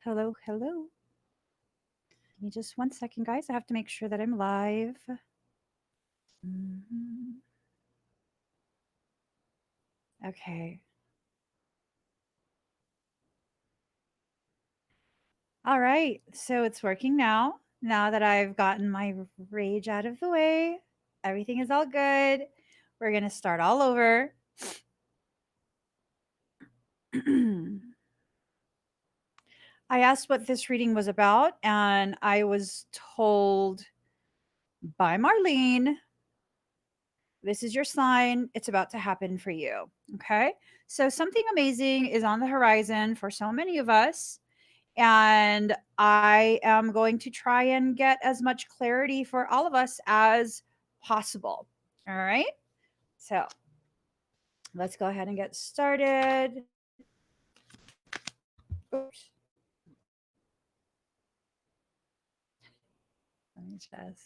Hello, hello. Give me just 1 second, guys. I have to make sure that I'm live. Mhm. Okay. All right. So it's working now. Now that I've gotten my rage out of the way, everything is all good. We're going to start all over. I asked what this reading was about, and I was told by Marlene, this is your sign. It's about to happen for you. Okay. So something amazing is on the horizon for so many of us. And I am going to try and get as much clarity for all of us as possible. All right. So let's go ahead and get started. Oops. Let me just.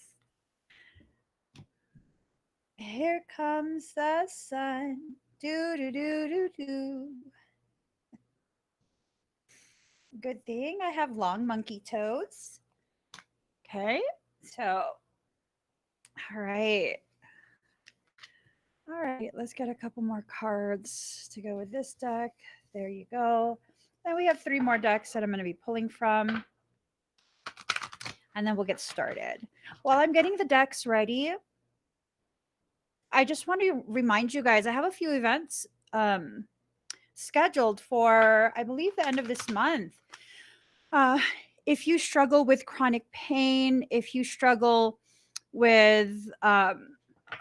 Here comes the sun. Do, do, do, do, do. Good thing I have long monkey toes. Okay. So, all right. All right, let's get a couple more cards to go with this deck. There you go. Then we have 3 more decks that I'm going to be pulling from, and then we'll get started. While I'm getting the decks ready, I just want to remind you guys I have a few events scheduled for, I believe, the end of this month. Uh, if you struggle with chronic pain, if you struggle with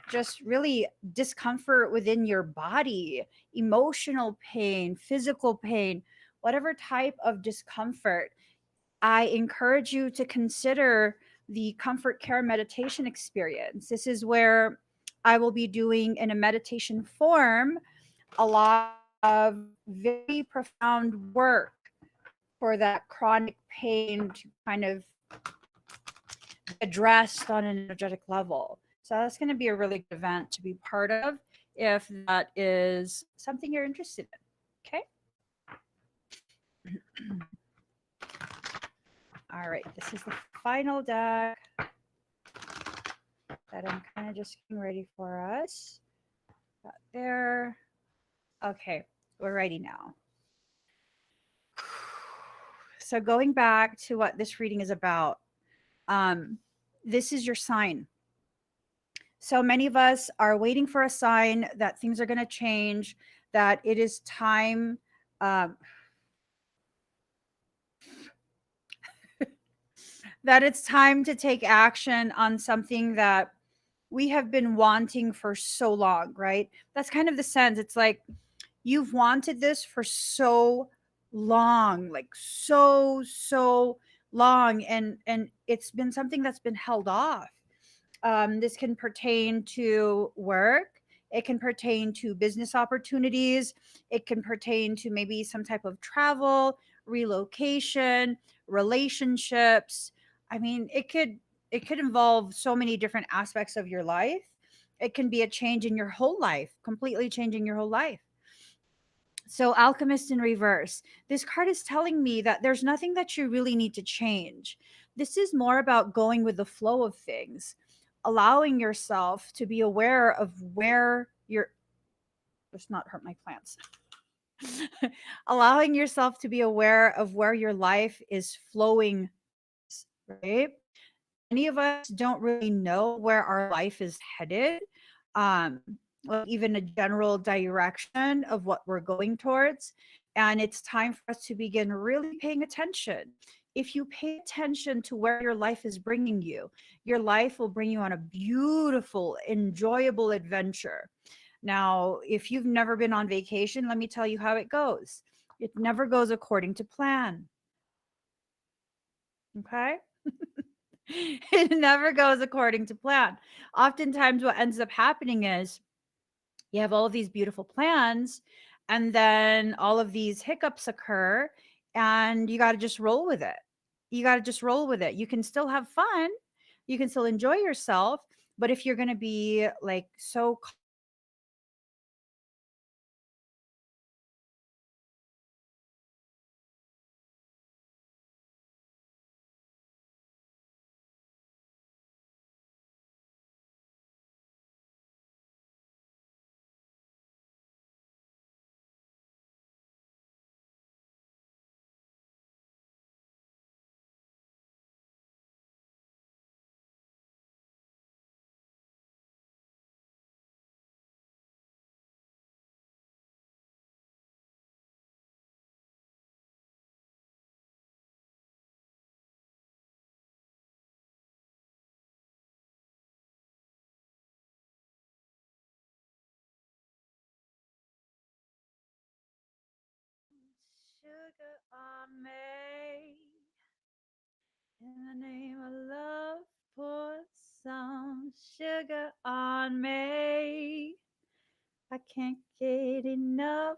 just really discomfort within your body, emotional pain, physical pain, whatever type of discomfort, I encourage you to consider the comfort care meditation experience. This is where I will be doing in a meditation form a lot of very profound work for that chronic pain to kind of addressed on an energetic level. So that's going to be a really good event to be part of if that is something you're interested in. Okay. All right. This is the final deck that I'm kind of just getting ready for us. Got there. Okay. We're ready now. So going back to what this reading is about, um, this is your sign. So many of us are waiting for a sign that things are going to change, that it is time. Um, that it's time to take action on something that we have been wanting for so long, right? That's kind of the sense. It's like you've wanted this for so long, like so long, and it's been something that's been held off. This can pertain to work. It can pertain to business opportunities. It can pertain to maybe some type of travel, relocation, relationships. I mean, it could involve so many different aspects of your life. It can be a change in your whole life, completely changing your whole life. So, Alchemist in reverse. This card is telling me that there's nothing that you really need to change. This is more about going with the flow of things, allowing yourself to be aware of where you're. Let's not hurt my plants. Allowing yourself to be aware of where your life is flowing, right? Many of us don't really know where our life is headed. Um, like even a general direction of what we're going towards. And it's time for us to begin really paying attention. If you pay attention to where your life is bringing you, your life will bring you on a beautiful, enjoyable adventure. Now, if you've never been on vacation, let me tell you how it goes. It never goes according to plan. Okay? It never goes according to plan. Oftentimes, what ends up happening is you have all of these beautiful plans, and then all of these hiccups occur, and you got to just roll with it. You got to just roll with it. You can still have fun, you can still enjoy yourself, but if you're going to be like so sugar on me. In the name of love, pour some sugar on me. I can't get enough.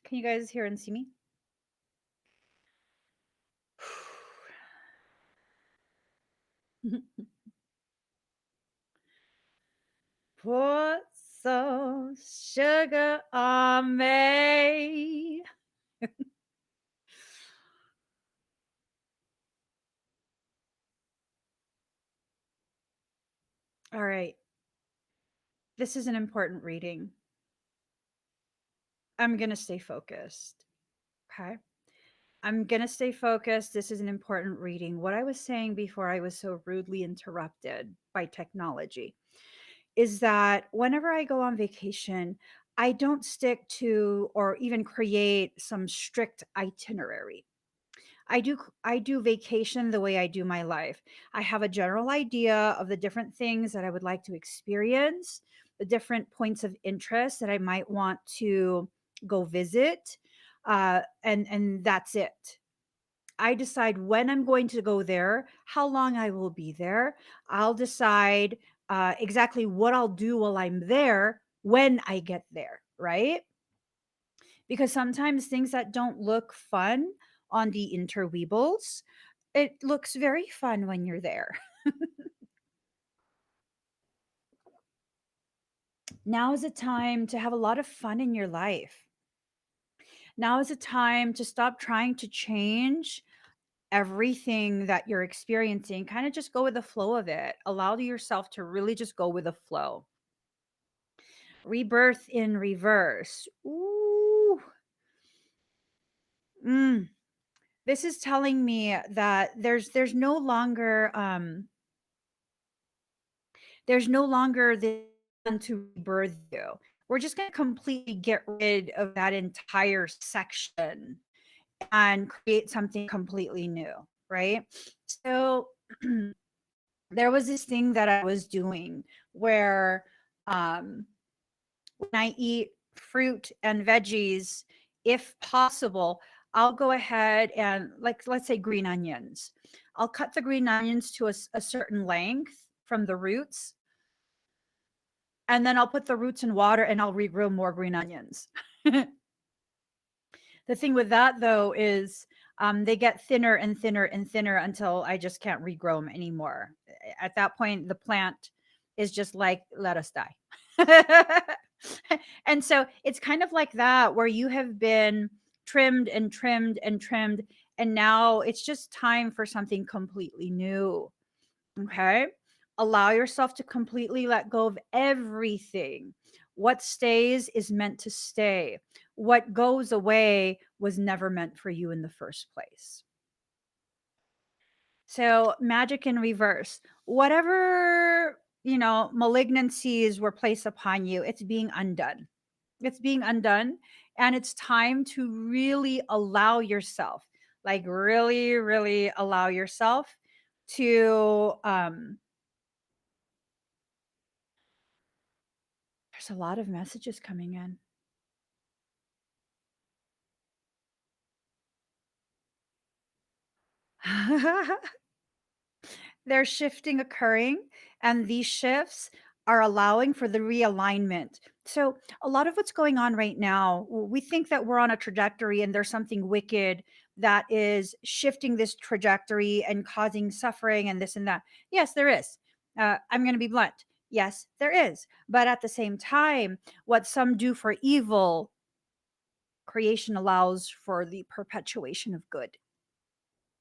Can you guys hear and see me? Put some sugar on me. All right. This is an important reading. I'm going to stay focused. Okay. I'm going to stay focused. This is an important reading. What I was saying before I was so rudely interrupted by technology is that whenever I go on vacation, I don't stick to or even create some strict itinerary. I do vacation the way I do my life. I have a general idea of the different things that I would like to experience, the different points of interest that I might want to go visit, and that's it. I decide when I'm going to go there, how long I will be there. I'll decide exactly what I'll do while I'm there when I get there, right? Because sometimes things that don't look fun on the interweebles, it looks very fun when you're there. Now is a time to have a lot of fun in your life. Now is a time to stop trying to change everything that you're experiencing. Kind of just go with the flow of it. Allow yourself to really just go with the flow. Rebirth in reverse. Ooh. Mm. This is telling me that there's no longer this one to rebirth you. We're just going to completely get rid of that entire section and create something completely new, right? So there was this thing that I was doing where um, when I eat fruit and veggies, if possible, I'll go ahead and, like, let's say green onions. I'll cut the green onions to a certain length from the roots, and then I'll put the roots in water and I'll regrow more green onions. The thing with that though is they get thinner and thinner and thinner until I just can't regrow them anymore. At that point, the plant is just like, let us die. And so it's kind of like that, where you have been trimmed and trimmed and trimmed, and now it's just time for something completely new. Okay. Allow yourself to completely let go of everything. What stays is meant to stay. What goes away was never meant for you in the first place. So, magic in reverse. Whatever, malignancies were placed upon you, it's being undone. It's being undone. And it's time to really allow yourself, like, really, really allow yourself to there's a lot of messages coming in. There's shifting occurring, and these shifts are allowing for the realignment. So, a lot of what's going on right now, we think that we're on a trajectory and there's something wicked that is shifting this trajectory and causing suffering and this and that. Yes, there is. I'm going to be blunt. Yes, there is. But at the same time, what some do for evil, creation allows for the perpetuation of good.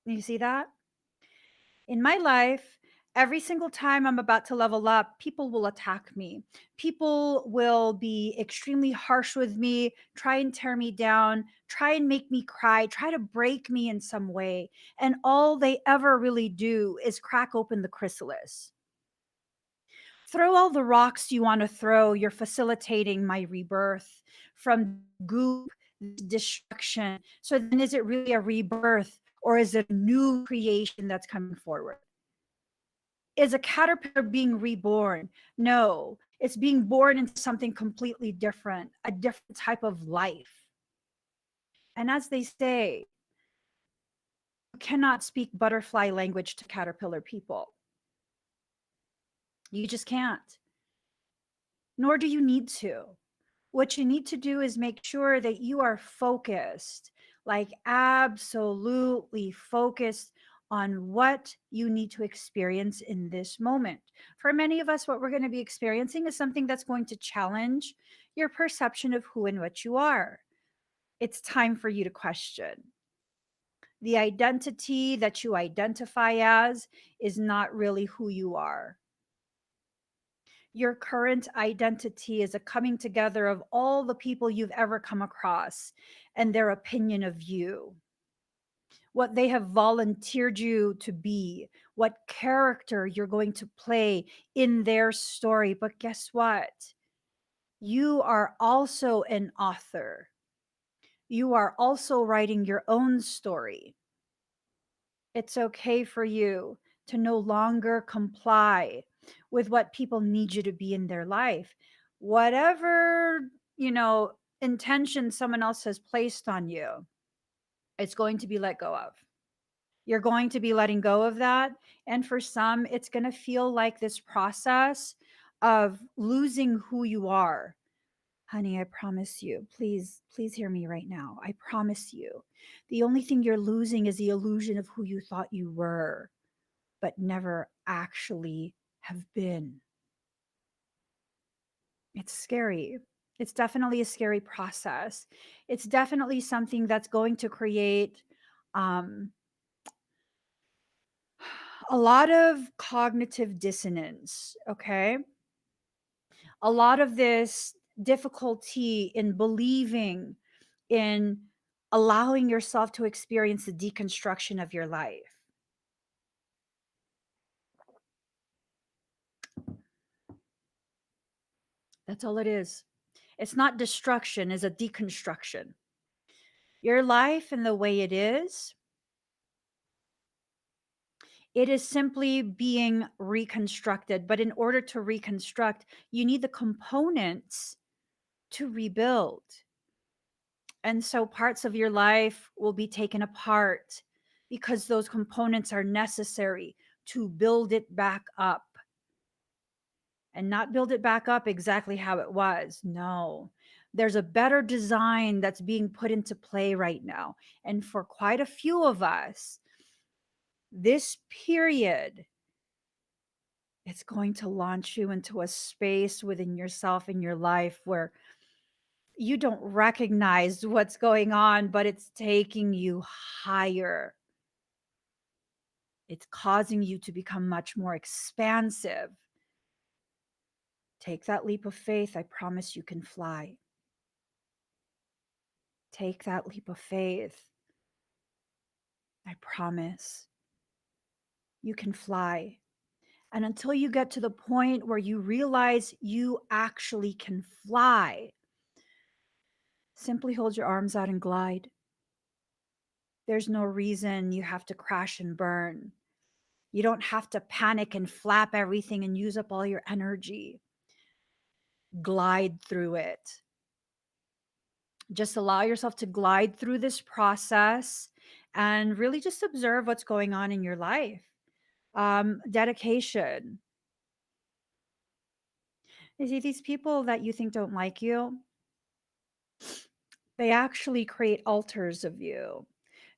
You see that? In my life, every single time I'm about to level up, people will attack me. People will be extremely harsh with me, try and tear me down, try and make me cry, try to break me in some way. And all they ever really do is crack open the chrysalis. Throw all the rocks you want to throw. You're facilitating my rebirth from goop destruction. So then is it really a rebirth, or is it a new creation that's coming forward? Is a caterpillar being reborn? No, it's being born into something completely different, a different type of life. And as they say, you cannot speak butterfly language to caterpillar people. You just can't. Nor do you need to. What you need to do is make sure that you are focused, like absolutely focused on what you need to experience in this moment. For many of us, what we're going to be experiencing is something that's going to challenge your perception of who and what you are. It's time for you to question. The identity that you identify as is not really who you are. Your current identity is a coming together of all the people you've ever come across and their opinion of you, what they have volunteered you to be, what character you're going to play in their story. But guess what? You are also an author. You are also writing your own story. It's okay for you to no longer comply with what people need you to be in their life. Whatever, intention someone else has placed on you, it's going to be let go of. You're going to be letting go of that. And for some, it's going to feel like this process of losing who you are. Honey, I promise you, please, please hear me right now. I promise you. The only thing you're losing is the illusion of who you thought you were, but never actually have been. It's scary. It's definitely a scary process. It's definitely something that's going to create um, a lot of cognitive dissonance, okay? A lot of this difficulty in believing, in allowing yourself to experience the deconstruction of your life. That's all it is. It's not destruction, it's a deconstruction. Your life and the way it is simply being reconstructed. But in order to reconstruct, you need the components to rebuild. And so parts of your life will be taken apart because those components are necessary to build it back up. And not build it back up exactly how it was. No, there's a better design that's being put into play right now. And for quite a few of us, this period, it's going to launch you into a space within yourself in your life where you don't recognize what's going on, but it's taking you higher. It's causing you to become much more expansive. Take that leap of faith. I promise you can fly. Take that leap of faith. I promise you can fly. And until you get to the point where you realize you actually can fly, simply hold your arms out and glide. There's no reason you have to crash and burn. You don't have to panic and flap everything and use up all your energy. Glide through it. Just allow yourself to glide through this process and really just observe what's going on in your life. Dedication. You see, these people that you think don't like you, they actually create altars of you.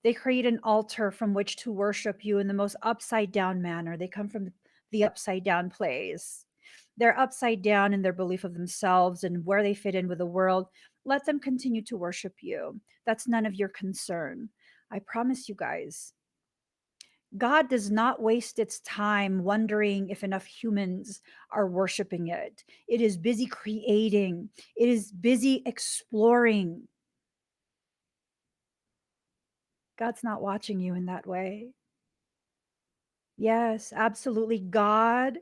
They create an altar from which to worship you in the most upside down manner. They come from the upside down place. They're upside down in their belief of themselves and where they fit in with the world. Let them continue to worship you. That's none of your concern. I promise you guys. God does not waste its time wondering if enough humans are worshiping it. It is busy creating, it is busy exploring. God's not watching you in that way. Yes, absolutely. God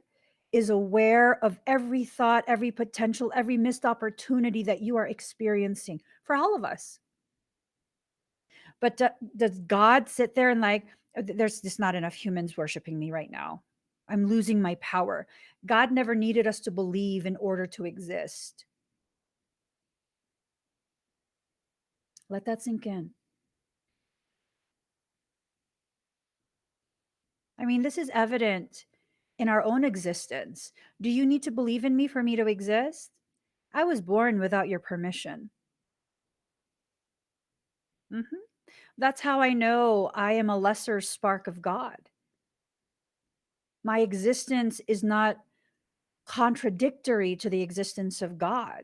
is aware of every thought, every potential, every missed opportunity that you are experiencing for all of us. But does God sit there and like, there's just not enough humans worshiping me right now. I'm losing my power. God never needed us to believe in order to exist. Let that sink in. I mean, this is evident in our own existence. Do you need to believe in me for me to exist? I was born without your permission. Mhm. That's how I know I am a lesser spark of God. My existence is not contradictory to the existence of God.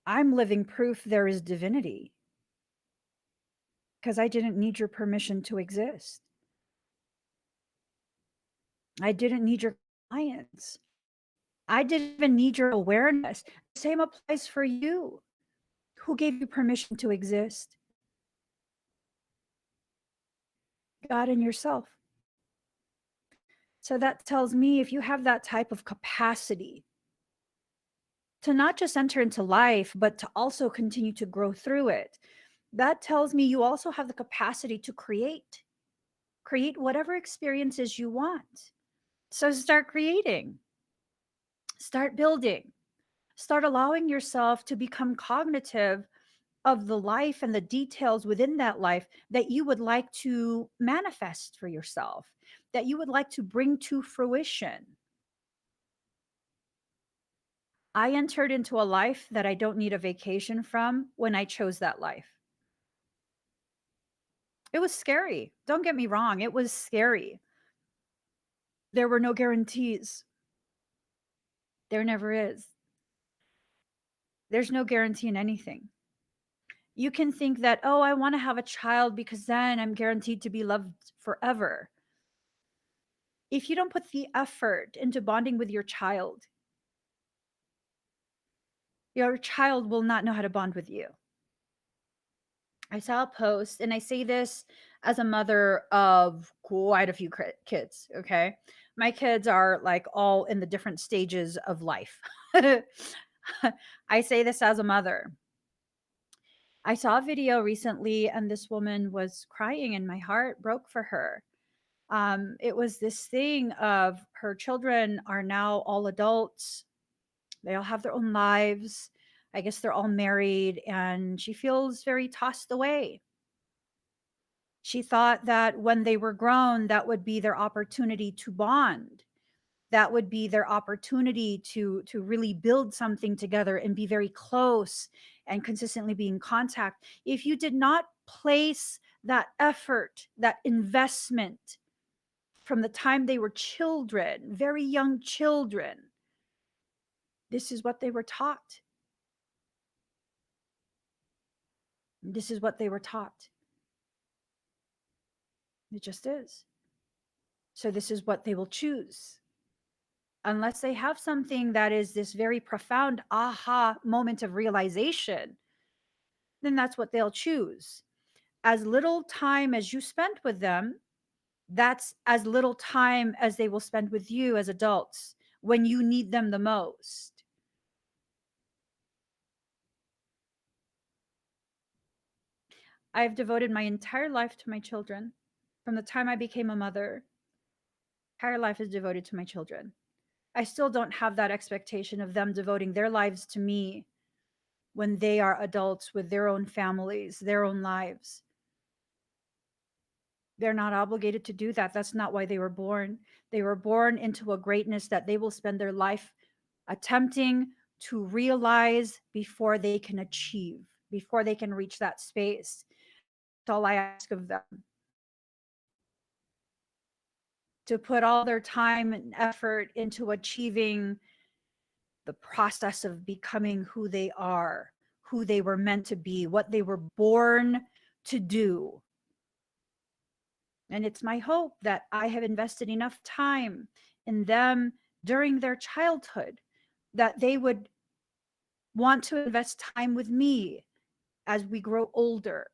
I'm living proof there is divinity because I didn't need your permission to exist. I didn't need your compliance. I didn't even need your awareness. The same applies for you. Who gave you permission to exist? God and yourself. So that tells me if you have that type of capacity to not just enter into life, but to also continue to grow through it, that tells me you also have the capacity to create whatever experiences you want. So start creating, start building, start allowing yourself to become cognitive of the life and the details within that life that you would like to manifest for yourself, that you would like to bring to fruition. I entered into a life that I don't need a vacation from when I chose that life. It was scary. Don't get me wrong. It was scary. There were no guarantees. There never is. There's no guarantee in anything. You can think that, oh, I want to have a child because then I'm guaranteed to be loved forever. If you don't put the effort into bonding with your child will not know how to bond with you. I saw a post, and I say this as a mother of quite a few kids. Okay. My kids are like all in the different stages of life. I say this as a mother. I saw a video recently, and this woman was crying, and my heart broke for her. It was this thing of her children are now all adults, they all have their own lives. I guess they're all married, and she feels very tossed away. She thought that when they were grown, that would be their opportunity to bond. That would be their opportunity to really build something together and be very close and consistently be in contact. If you did not place that effort, that investment from the time they were children, very young children, this is what they were taught. This is what they were taught. It just is. So this is what they will choose. Unless they have something that is this very profound aha moment of realization, then that's what they'll choose. As little time as you spent with them, that's as little time as they will spend with you as adults when you need them the most. I've devoted my entire life to my children. From the time I became a mother, entire life is devoted to my children. I still don't have that expectation of them devoting their lives to me when they are adults with their own families, their own lives. They're not obligated to do that. That's not why they were born. They were born into a greatness that they will spend their life attempting to realize before they can achieve, before they can reach that space. That's all I ask of them. To put all their time and effort into achieving the process of becoming who they are, who they were meant to be, what they were born to do. And it's my hope that I have invested enough time in them during their childhood that they would want to invest time with me as we grow older.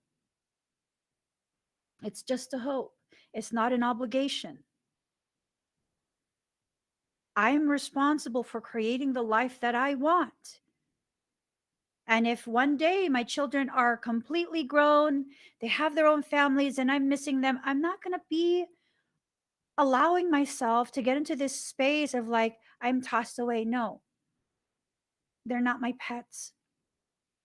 It's just a hope. It's not an obligation. I'm responsible for creating the life that I want. And if one day my children are completely grown, they have their own families, and I'm missing them, I'm not going to be allowing myself to get into this space of like, I'm tossed away. No, they're not my pets.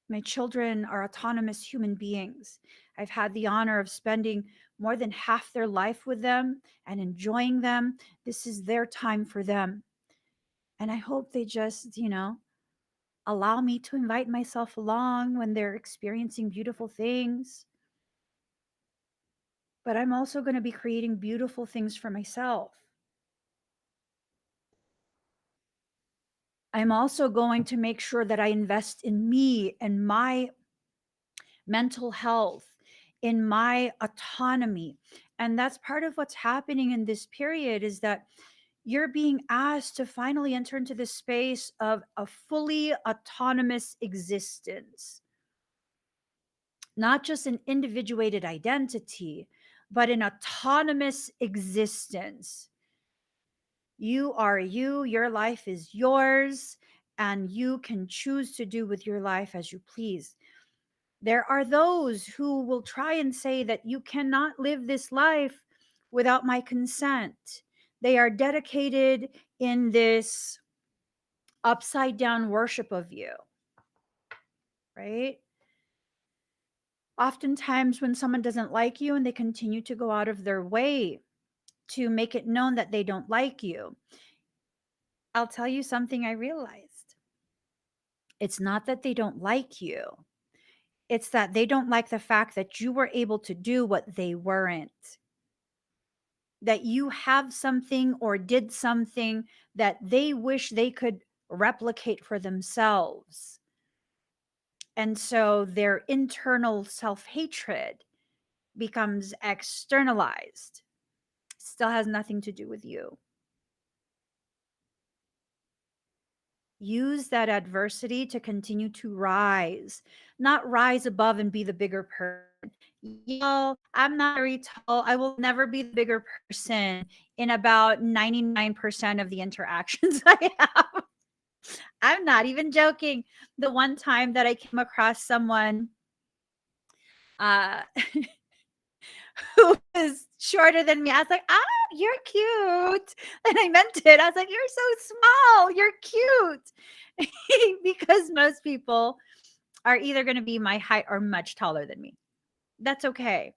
My children are autonomous human beings. I've had the honor of spending more than half their life with them and enjoying them. This is their time for them. And I hope they just, allow me to invite myself along when they're experiencing beautiful things. But I'm also going to be creating beautiful things for myself. I'm also going to make sure that I invest in me and my mental health, in my autonomy. And that's part of what's happening in this period is that you're being asked to finally enter into this space of a fully autonomous existence, not just an individuated identity, but an autonomous existence. You are you, your life is yours, and you can choose to do with your life as you please. There are those who will try and say that you cannot live this life without my consent. They are dedicated in this upside down worship of you, right? Oftentimes, when someone doesn't like you and they continue to go out of their way to make it known that they don't like you, I'll tell you something I realized. It's not that they don't like you, it's that they don't like the fact that you were able to do what they weren't. That you have something or did something that they wish they could replicate for themselves. And so their internal self hatred becomes externalized. Still has nothing to do with you. Use that adversity to continue to rise, not rise above and be the bigger person. I'm not very tall. I will never be the bigger person in about 99% of the interactions I have. I'm not even joking. The one time that I came across someone uh, who was shorter than me, I was like, you're cute. And I meant it. I was like, you're so small. You're cute. Because most people are either going to be my height or much taller than me. That's okay.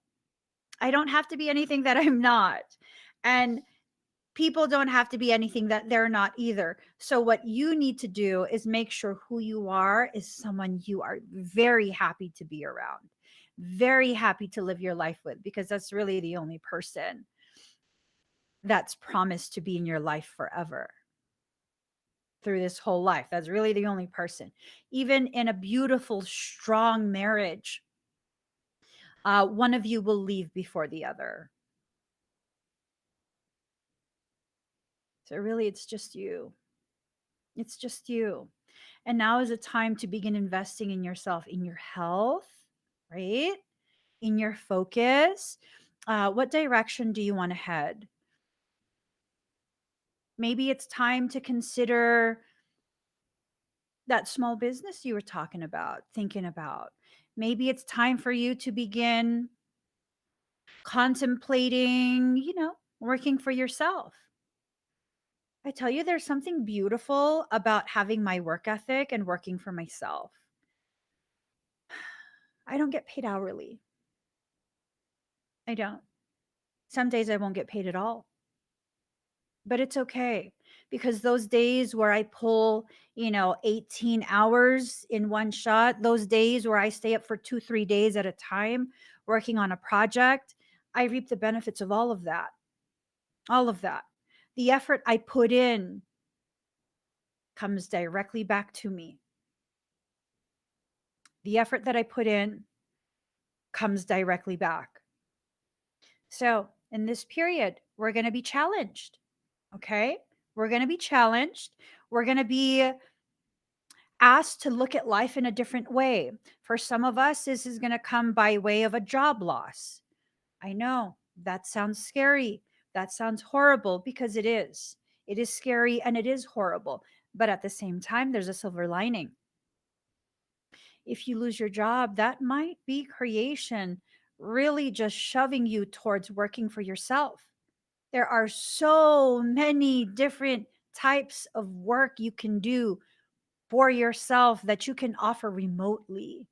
I don't have to be anything that I'm not. And people don't have to be anything that they're not either. So, what you need to do is make sure who you are is someone you are very happy to be around, very happy to live your life with, because that's really the only person that's promised to be in your life forever through this whole life. That's really the only person. Even in a beautiful, strong marriage, one of you will leave before the other. So, really, it's just you. It's just you. And now is a time to begin investing in yourself, in your health, right? In your focus. What direction do you want to head? Maybe it's time to consider that small business you were talking about, thinking about. Maybe it's time for you to begin contemplating, working for yourself. I tell you, there's something beautiful about having my work ethic and working for myself. I don't get paid hourly. I don't. Some days I won't get paid at all, but it's okay because those days where I pull, 18 hours in one shot, those days where I stay up for 2, 3 days at a time working on a project, I reap the benefits of all of that. All of that. The effort I put in comes directly back to me. The effort that I put in comes directly back. So, in this period, we're going to be challenged. Okay? We're going to be challenged. We're going to be asked to look at life in a different way. For some of us, this is going to come by way of a job loss. I know that sounds scary. That sounds horrible because it is. It is scary and it is horrible. But at the same time, there's a silver lining. If you lose your job, that might be creation really just shoving you towards working for yourself. There are so many different types of work you can do for yourself that you can offer remotely.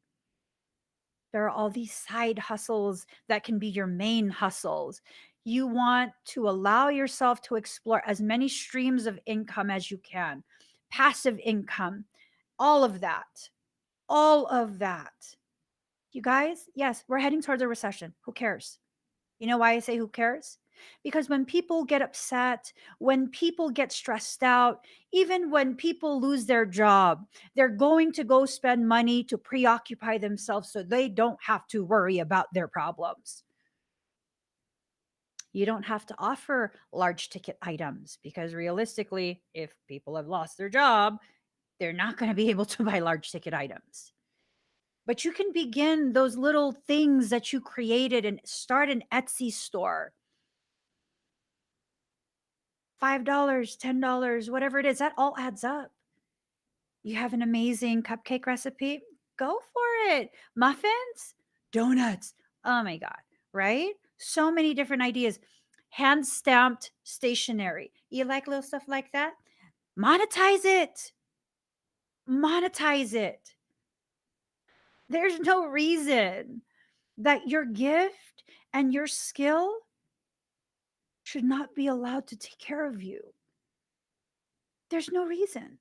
There are all these side hustles that can be your main hustles. You want to allow yourself to explore as many streams of income as you can, passive income, all of that. All of that. You guys, yes, we're heading towards a recession. Who cares? You know why I say who cares? Because when people get upset, when people get stressed out, even when people lose their job, they're going to go spend money to preoccupy themselves so they don't have to worry about their problems. You don't have to offer large ticket items because realistically, if people have lost their job, they're not going to be able to buy large ticket items. But you can begin those little things that you created and start an Etsy store. $5, $10, whatever it is, that all adds up. You have an amazing cupcake recipe? Go for it. Muffins? Donuts. Oh my God, right? So many different ideas. Hand stamped stationery. You like little stuff like that? Monetize it. Monetize it. There's no reason that your gift and your skill should not be allowed to take care of you. There's no reason.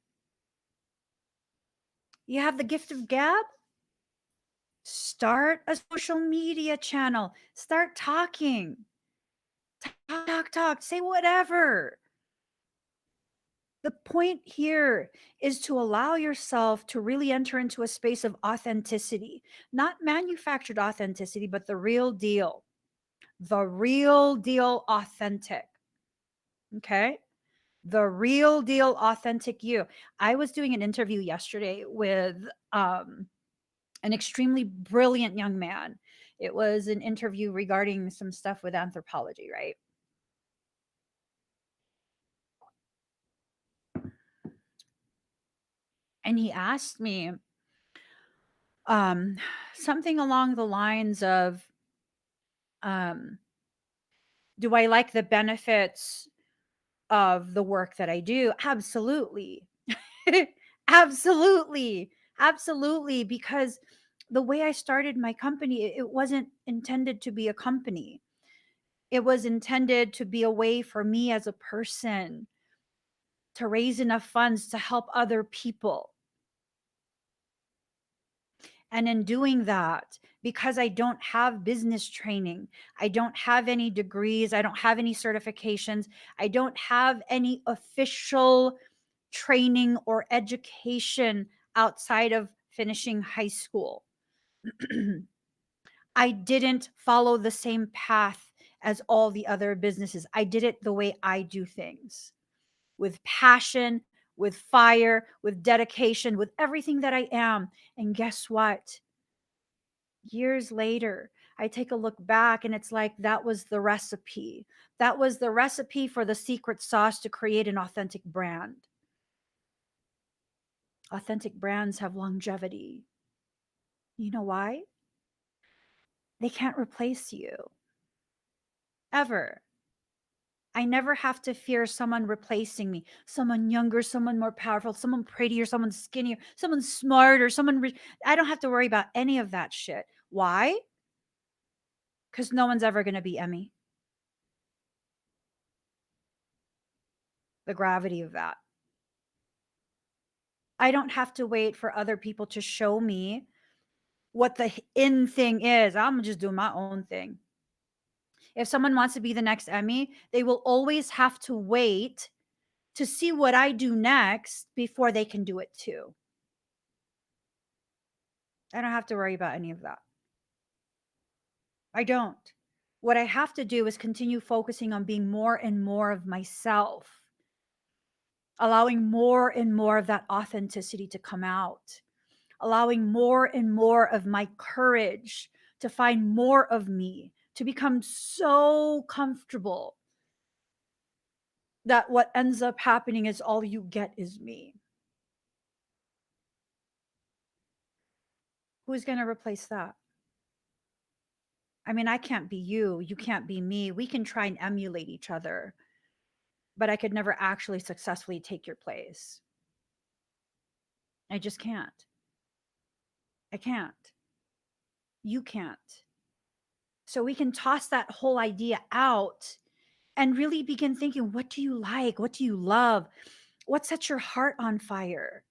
You have the gift of gab? Start a social media channel. Start talking. Talk. Say whatever. The point here is to allow yourself to really enter into a space of authenticity, not manufactured authenticity, but the real deal. The real deal authentic. Okay? The real deal authentic you. I was doing an interview yesterday with an extremely brilliant young man. It was an interview regarding some stuff with anthropology, right? And he asked me um, something along the lines of, um, do I like the benefits of the work that I do? Absolutely. Absolutely. Absolutely. Because the way I started my company, it wasn't intended to be a company. It was intended to be a way for me as a person to raise enough funds to help other people. And in doing that, because I don't have business training, I don't have any degrees, I don't have any certifications, I don't have any official training or education outside of finishing high school. I didn't follow the same path as all the other businesses. I did it the way I do things, with passion, with fire, with dedication, with everything that I am. And guess what? Years later, I take a look back and it's like that was the recipe. That was the recipe for the secret sauce to create an authentic brand. Authentic brands have longevity. You know why? They can't replace you ever. I never have to fear someone replacing me. Someone younger, someone more powerful, someone prettier, someone skinnier, someone smarter, someone rich. I don't have to worry about any of that shit. Why? Because no one's ever going to be Emmy. The gravity of that. I don't have to wait for other people to show me what the in thing is. I'm just doing my own thing. If someone wants to be the next Emmy, they will always have to wait to see what I do next before they can do it too. I don't have to worry about any of that. I don't. What I have to do is continue focusing on being more and more of myself, allowing more and more of that authenticity to come out, allowing more and more of my courage to find more of me, to become so comfortable that what ends up happening is all you get is me. Who's going to replace that? I mean, I can't be you. You can't be me. We can try and emulate each other, but I could never actually successfully take your place. I just can't. I can't. You can't. So we can toss that whole idea out and really begin thinking, what do you like? What do you love? What sets your heart on fire?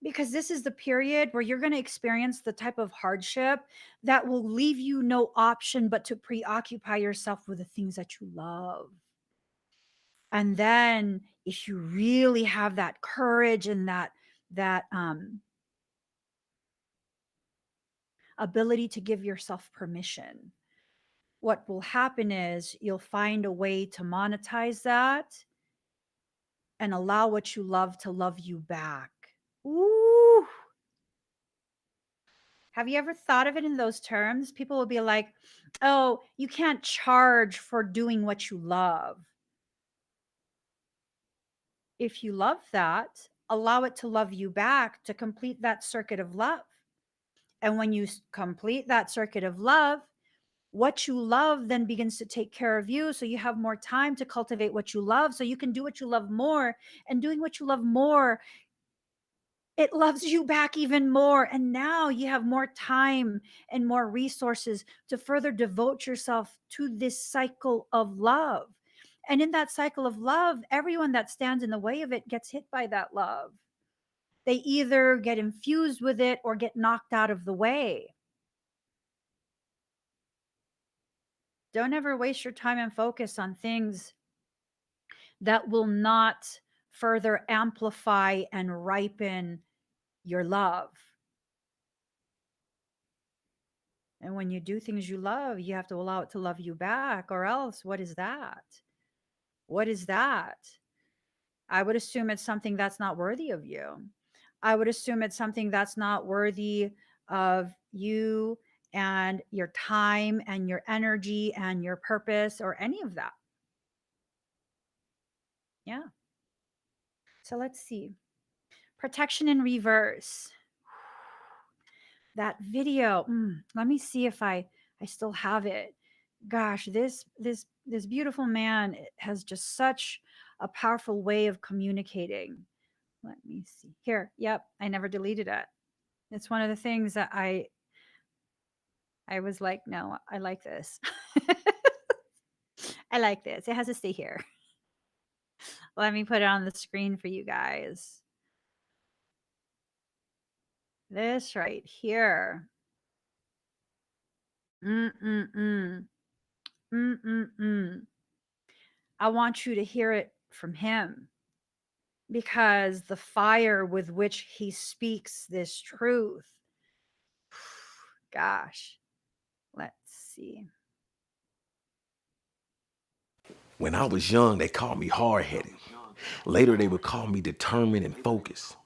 Because this is the period where you're going to experience the type of hardship that will leave you no option but to preoccupy yourself with the things that you love. And then if you really have that courage and that ability to give yourself permission, what will happen is you'll find a way to monetize that and allow what you love to love you back. Ooh. Have you ever thought of it in those terms? People will be like, oh, you can't charge for doing what you love. If you love that, allow it to love you back to complete that circuit of love. And when you complete that circuit of love, what you love then begins to take care of you. So you have more time to cultivate what you love. So you can do what you love more. And doing what you love more, it loves you back even more. And now you have more time and more resources to further devote yourself to this cycle of love. And in that cycle of love, everyone that stands in the way of it gets hit by that love. They either get infused with it or get knocked out of the way. Don't ever waste your time and focus on things that will not further amplify and ripen your love. And when you do things you love, you have to allow it to love you back, or else what is that? What is that? I would assume it's something that's not worthy of you. I would assume it's something that's not worthy of you and your time and your energy and your purpose or any of that. Yeah. So let's see. Protection in reverse. That video. Let me see if I still have it. Gosh, this beautiful man has just such a powerful way of communicating. Let me see. Here. Yep, I never deleted it. It's one of the things that I was like, no, I like this. I like this. It has to stay here. Let me put it on the screen for you guys. This right here. Mm-mm-mm. Mm-mm-mm. I want you to hear it from him because the fire with which he speaks this truth. Gosh, let's see. When I was young, they called me hard-headed. Later, they would call me determined and focused.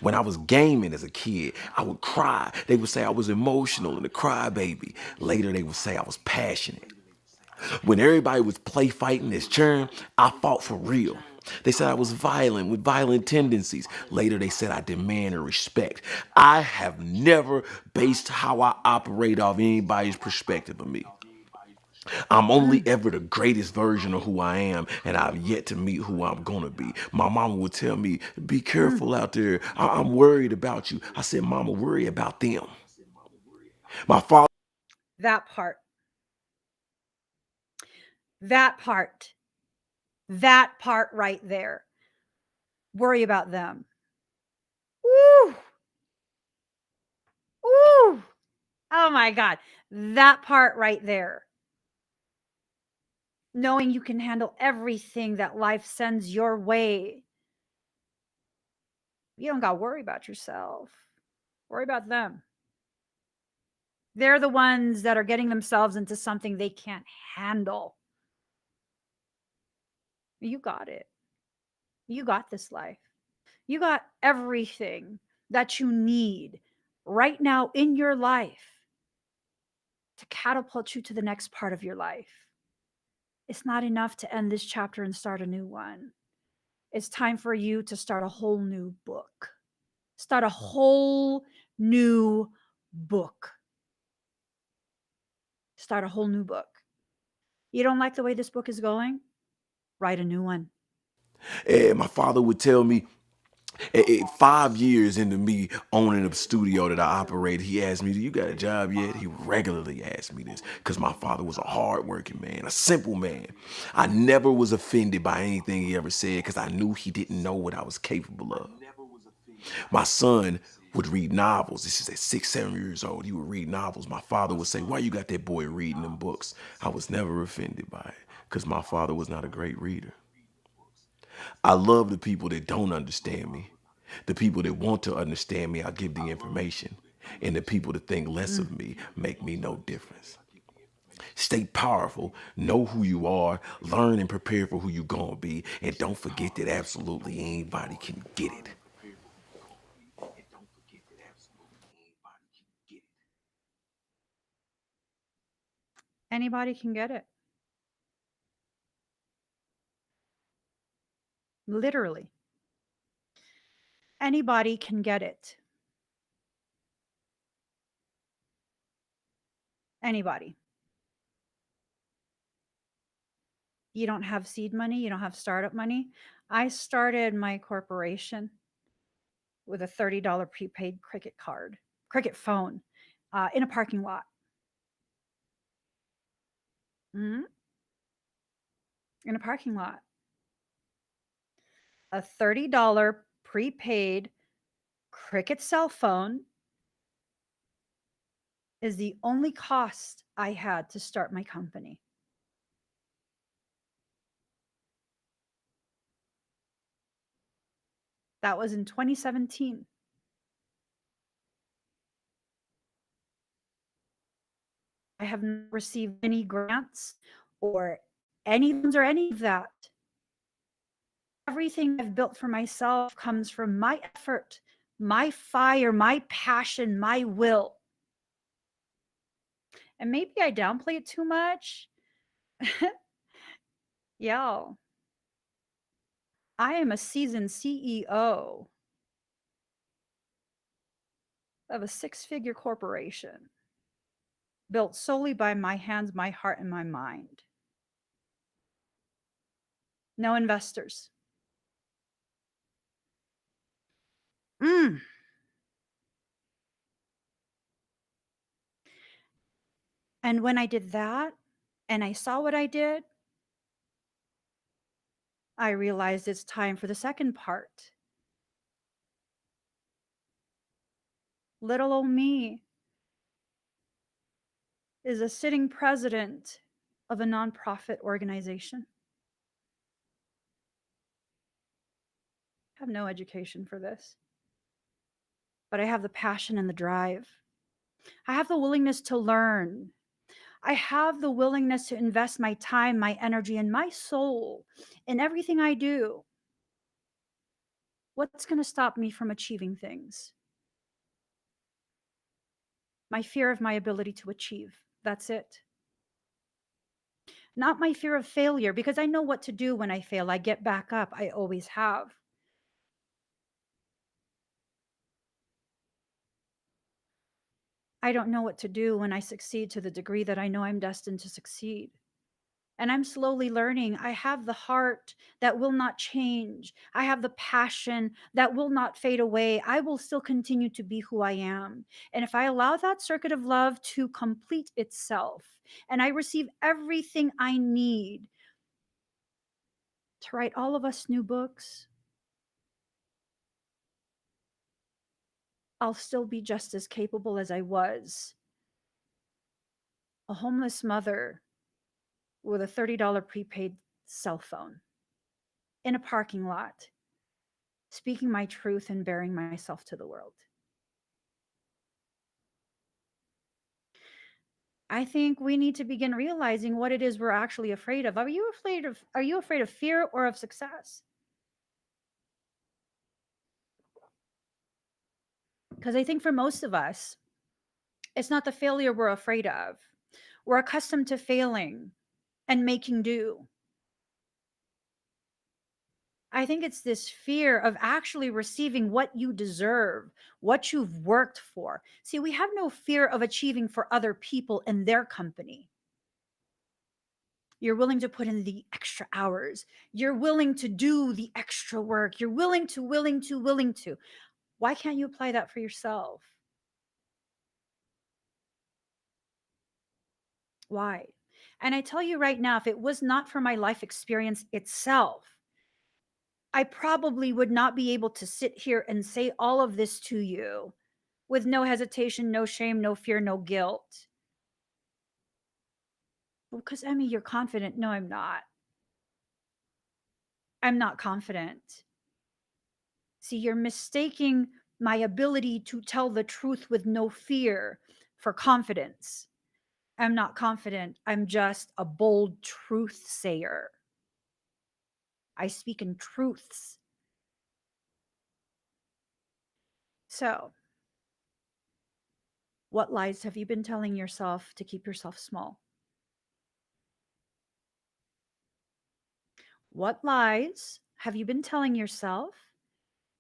When I was gaming as a kid, I would cry. They would say I was emotional and a crybaby. Later, they would say I was passionate. When everybody was play fighting this churn, I fought for real. They said I was violent with violent tendencies. Later, they said I demand and respect. I have never based how I operate off anybody's perspective of me. I'm only Mm, ever the greatest version of who I am, and I've yet to meet who I'm gonna be. My mama would tell me, be mm. careful out there. I'm worried about you. I said, Mama, worry about them. My father. That part, that part, that part right there. Worry about them. Woo! Woo! Oh my God. That part right there. Knowing you can handle everything that life sends your way. You don't got to worry about yourself. Worry about them. They're the ones that are getting themselves into something they can't handle. You got it. You got this life. You got everything that you need right now in your life to catapult you to the next part of your life. It's not enough to end this chapter and start a new one. It's time for you to start a whole new book. Start a whole new book. Start a whole new book. You don't like the way this book is going? Write a new one. And my father would tell me, 5 years into me owning a studio that I operate, he asked me, "Do you got a job yet?" He regularly asked me this because my father was a hardworking man, a simple man. I never was offended by anything he ever said because I knew he didn't know what I was capable of. My son would read novels. This is at 6, 7 years old. He would read novels. My father would say, "Why you got that boy reading them books?" I was never offended by it because my father was not a great reader. I love the people that don't understand me. The people that want to understand me, I give the information. And the people that think less Mm. of me make me no difference. Stay powerful, know who you are, learn and prepare for who you're going to be, and don't forget that absolutely anybody can get it. Anybody can get it. Literally. Anybody can get it. Anybody. You don't have seed money, you don't have startup money. I started my corporation with a $30 prepaid Cricket phone, in a parking lot. Mhm. In a parking lot. A $30 prepaid Cricket cell phone is the only cost I had to start my company. That was in 2017. I have not received any grants or any loans or any of that. Everything I've built for myself comes from my effort, my fire, my passion, my will. And maybe I downplay it too much. Y'all, I am a seasoned CEO of a six-figure corporation built solely by my hands, my heart, and my mind. No investors. Mm. And when I did that and I saw what I did, I realized it's time for the second part. Little old me is a sitting president of a nonprofit organization. I have no education for this, but I have the passion and the drive. I have the willingness to learn. I have the willingness to invest my time, my energy, and my soul in everything I do. What's going to stop me from achieving things? My fear of my ability to achieve. That's it. Not my fear of failure, because I know what to do when I fail. I get back up. I always have. I don't know what to do when I succeed to the degree that I know I'm destined to succeed. And I'm slowly learning. I have the heart that will not change. I have the passion that will not fade away. I will still continue to be who I am. And if I allow that circuit of love to complete itself and I receive everything I need to write all of us new books, I'll still be just as capable as I was. A homeless mother with a $30 prepaid cell phone in a parking lot, speaking my truth and bearing myself to the world. I think we need to begin realizing what it is we're actually afraid of. Are you afraid of fear or of success? Because I think for most of us, it's not the failure we're afraid of. We're accustomed to failing and making do. I think it's this fear of actually receiving what you deserve, what you've worked for. See, we have no fear of achieving for other people in their company. You're willing to put in the extra hours. You're willing to do the extra work. You're willing to. Why can't you apply that for yourself? Why? And I tell you right now, if it was not for my life experience itself, I probably would not be able to sit here and say all of this to you with no hesitation, no shame, no fear, no guilt. Because, Emmy, you're confident. No, I'm not. I'm not confident. See, you're mistaking my ability to tell the truth with no fear for confidence. I'm not confident. I'm just a bold truth sayer. I speak in truths. So, what lies have you been telling yourself to keep yourself small? What lies have you been telling yourself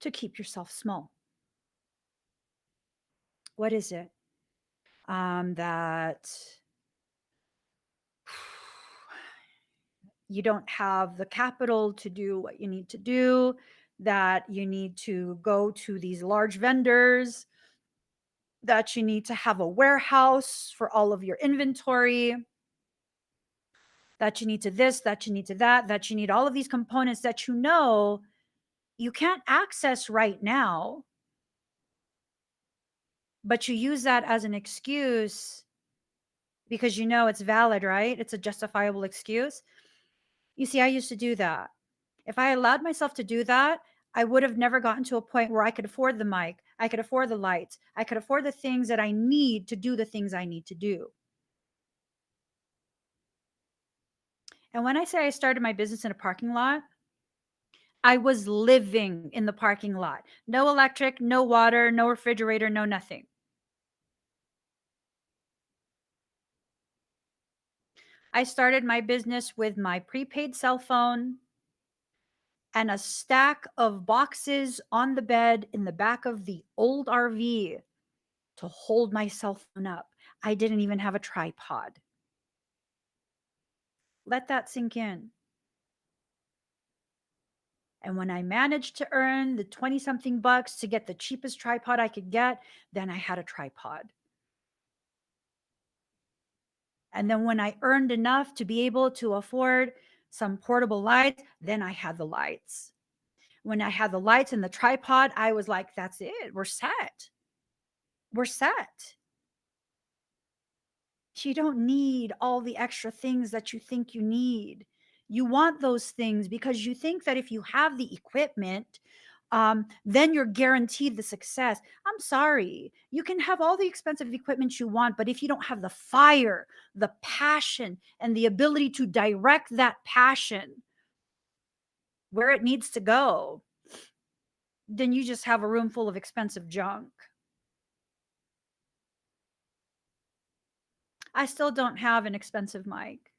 to keep yourself small? What is it? That you don't have the capital to do what you need to do, that you need to go to these large vendors, that you need to have a warehouse for all of your inventory, that you need to this, that you need to that, that you need all of these components that you know you can't access right now, but you use that as an excuse because you know it's valid, right? It's a justifiable excuse. You see, I used to do that. If I allowed myself to do that, I would have never gotten to a point where I could afford the mic, I could afford the lights, I could afford the things that I need to do the things I need to do. And when I say I started my business in a parking lot, I was living in the parking lot. No electric, no water, no refrigerator, no nothing. I started my business with my prepaid cell phone and a stack of boxes on the bed in the back of the old RV to hold my cell phone up. I didn't even have a tripod. Let that sink in. And when I managed to earn the 20 something bucks to get the cheapest tripod I could get, then I had a tripod. And then when I earned enough to be able to afford some portable lights, then I had the lights. When I had the lights and the tripod, I was like, that's it. We're set. We're set. You don't need all the extra things that you think you need. You want those things because you think that if you have the equipment, then you're guaranteed the success. I'm sorry. You can have all the expensive equipment you want, but if you don't have the fire, the passion, and the ability to direct that passion where it needs to go, then you just have a room full of expensive junk. I still don't have an expensive mic.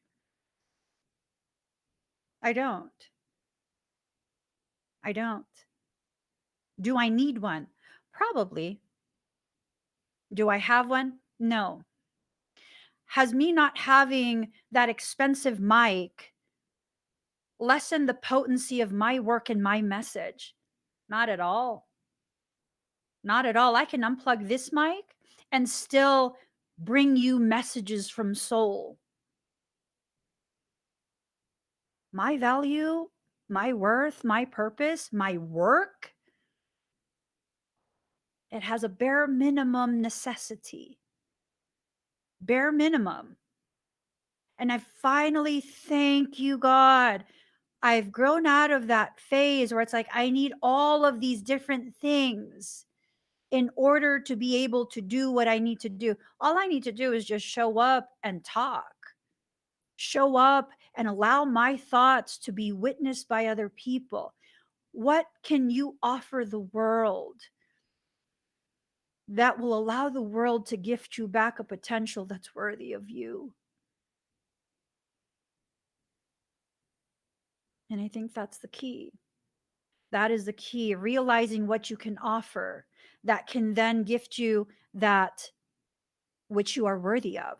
I don't. I don't. Do I need one? Probably. Do I have one? No. Has me not having that expensive mic lessened the potency of my work and my message? Not at all. Not at all. I can unplug this mic and still bring you messages from soul. My value, my worth, my purpose, my work, it has a bare minimum necessity. Bare minimum. And I finally thank you, God. I've grown out of that phase where it's like, I need all of these different things in order to be able to do what I need to do. All I need to do is just show up and talk, show up and allow my thoughts to be witnessed by other people. What can you offer the world that will allow the world to gift you back a potential that's worthy of you? And I think that's the key. That is the key, realizing what you can offer that can then gift you that which you are worthy of.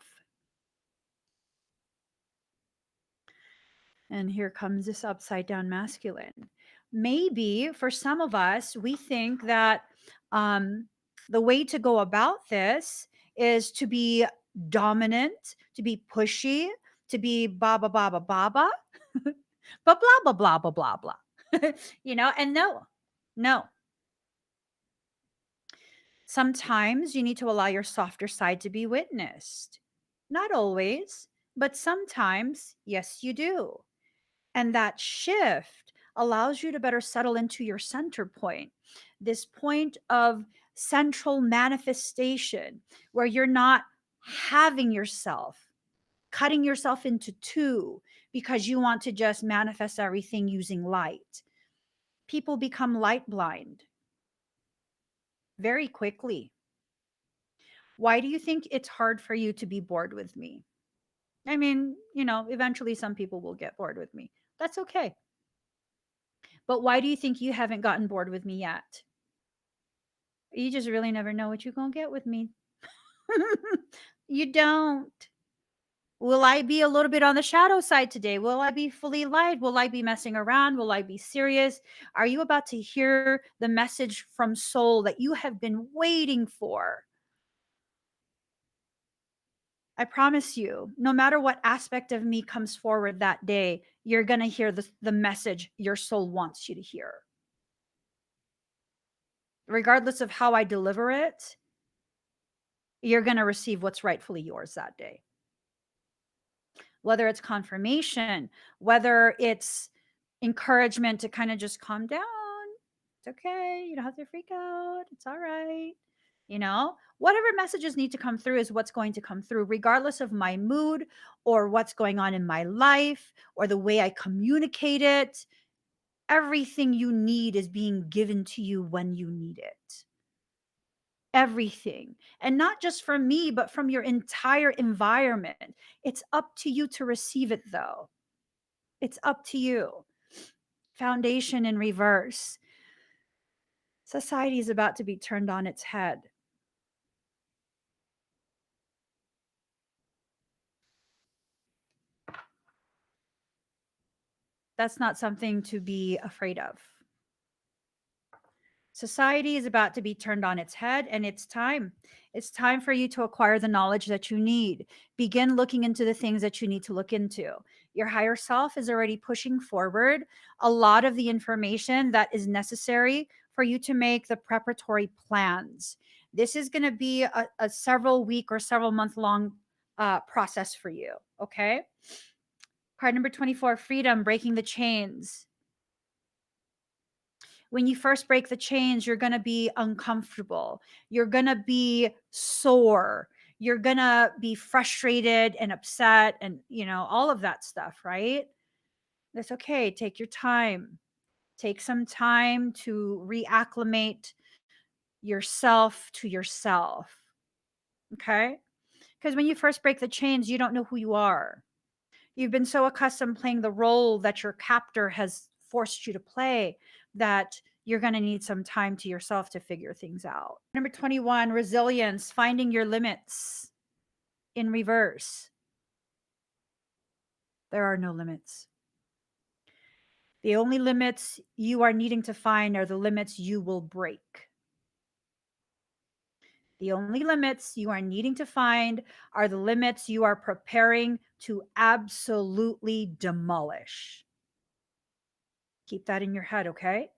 And here comes this upside down masculine. Maybe for some of us, we think that um, the way to go about this is to be dominant, to be pushy, to be ba ba ba ba ba ba, but blah blah blah blah blah blah. And no. Sometimes you need to allow your softer side to be witnessed. Not always, but sometimes, yes, you do. And that shift allows you to better settle into your center point, this point of central manifestation where you're not having yourself, cutting yourself into two because you want to just manifest everything using light. People become light blind very quickly. Why do you think it's hard for you to be bored with me? I mean, eventually some people will get bored with me. That's okay. But why do you think you haven't gotten bored with me yet? You just really never know what you're going to get with me. You don't. Will I be a little bit on the shadow side today? Will I be fully light? Will I be messing around? Will I be serious? Are you about to hear the message from soul that you have been waiting for? I promise you, no matter what aspect of me comes forward that day, you're going to hear the message your soul wants you to hear. Regardless of how I deliver it, you're going to receive what's rightfully yours that day. Whether it's confirmation, whether it's encouragement to kind of just calm down. It's okay. You don't have to freak out. It's all right. Whatever messages need to come through is what's going to come through, regardless of my mood or what's going on in my life or the way I communicate it. Everything you need is being given to you when you need it. Everything. And not just from me, but from your entire environment. It's up to you to receive it, though. It's up to you. Foundation in reverse. Society is about to be turned on its head. That's not something to be afraid of. Society is about to be turned on its head, and it's time. It's time for you to acquire the knowledge that you need. Begin looking into the things that you need to look into. Your higher self is already pushing forward a lot of the information that is necessary for you to make the preparatory plans. This is going to be a several week or several month long process for you. Okay. Card number 24, freedom, breaking the chains. When you first break the chains, you're going to be uncomfortable. You're going to be sore. You're going to be frustrated and upset and, all of that stuff, right? That's okay. Take your time. Take some time to reacclimate yourself to yourself. Okay? Because when you first break the chains, you don't know who you are. You've been so accustomed playing the role that your captor has forced you to play that you're going to need some time to yourself to figure things out. Number 21, resilience, finding your limits in reverse. There are no limits. The only limits you are needing to find are the limits you will break. The only limits you are needing to find are the limits you are preparing to absolutely demolish. Keep that in your head, okay?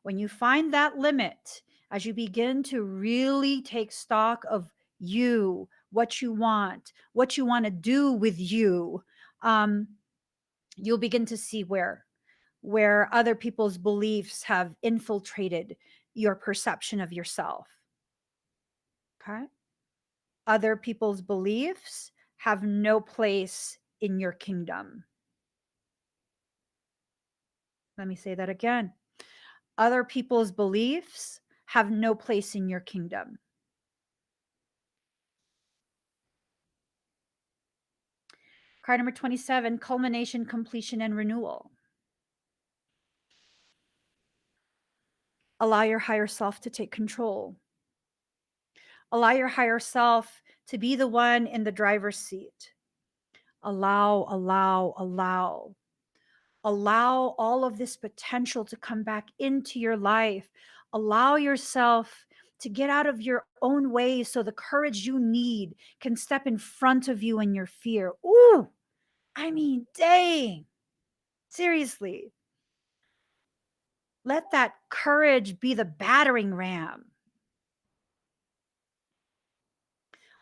When you find that limit, as you begin to really take stock of you, what you want to do with you, you'll begin to see where other people's beliefs have infiltrated your perception of yourself. Okay? Other people's beliefs have no place in your kingdom. Let me say that again. Other people's beliefs have no place in your kingdom. Card number 27, culmination, completion, and renewal. Allow your higher self to take control. Allow your higher self to be the one in the driver's seat. Allow, allow, allow. Allow all of this potential to come back into your life. Allow yourself to get out of your own way so the courage you need can step in front of you in your fear. Ooh, I mean, dang. Seriously. Let that courage be the battering ram.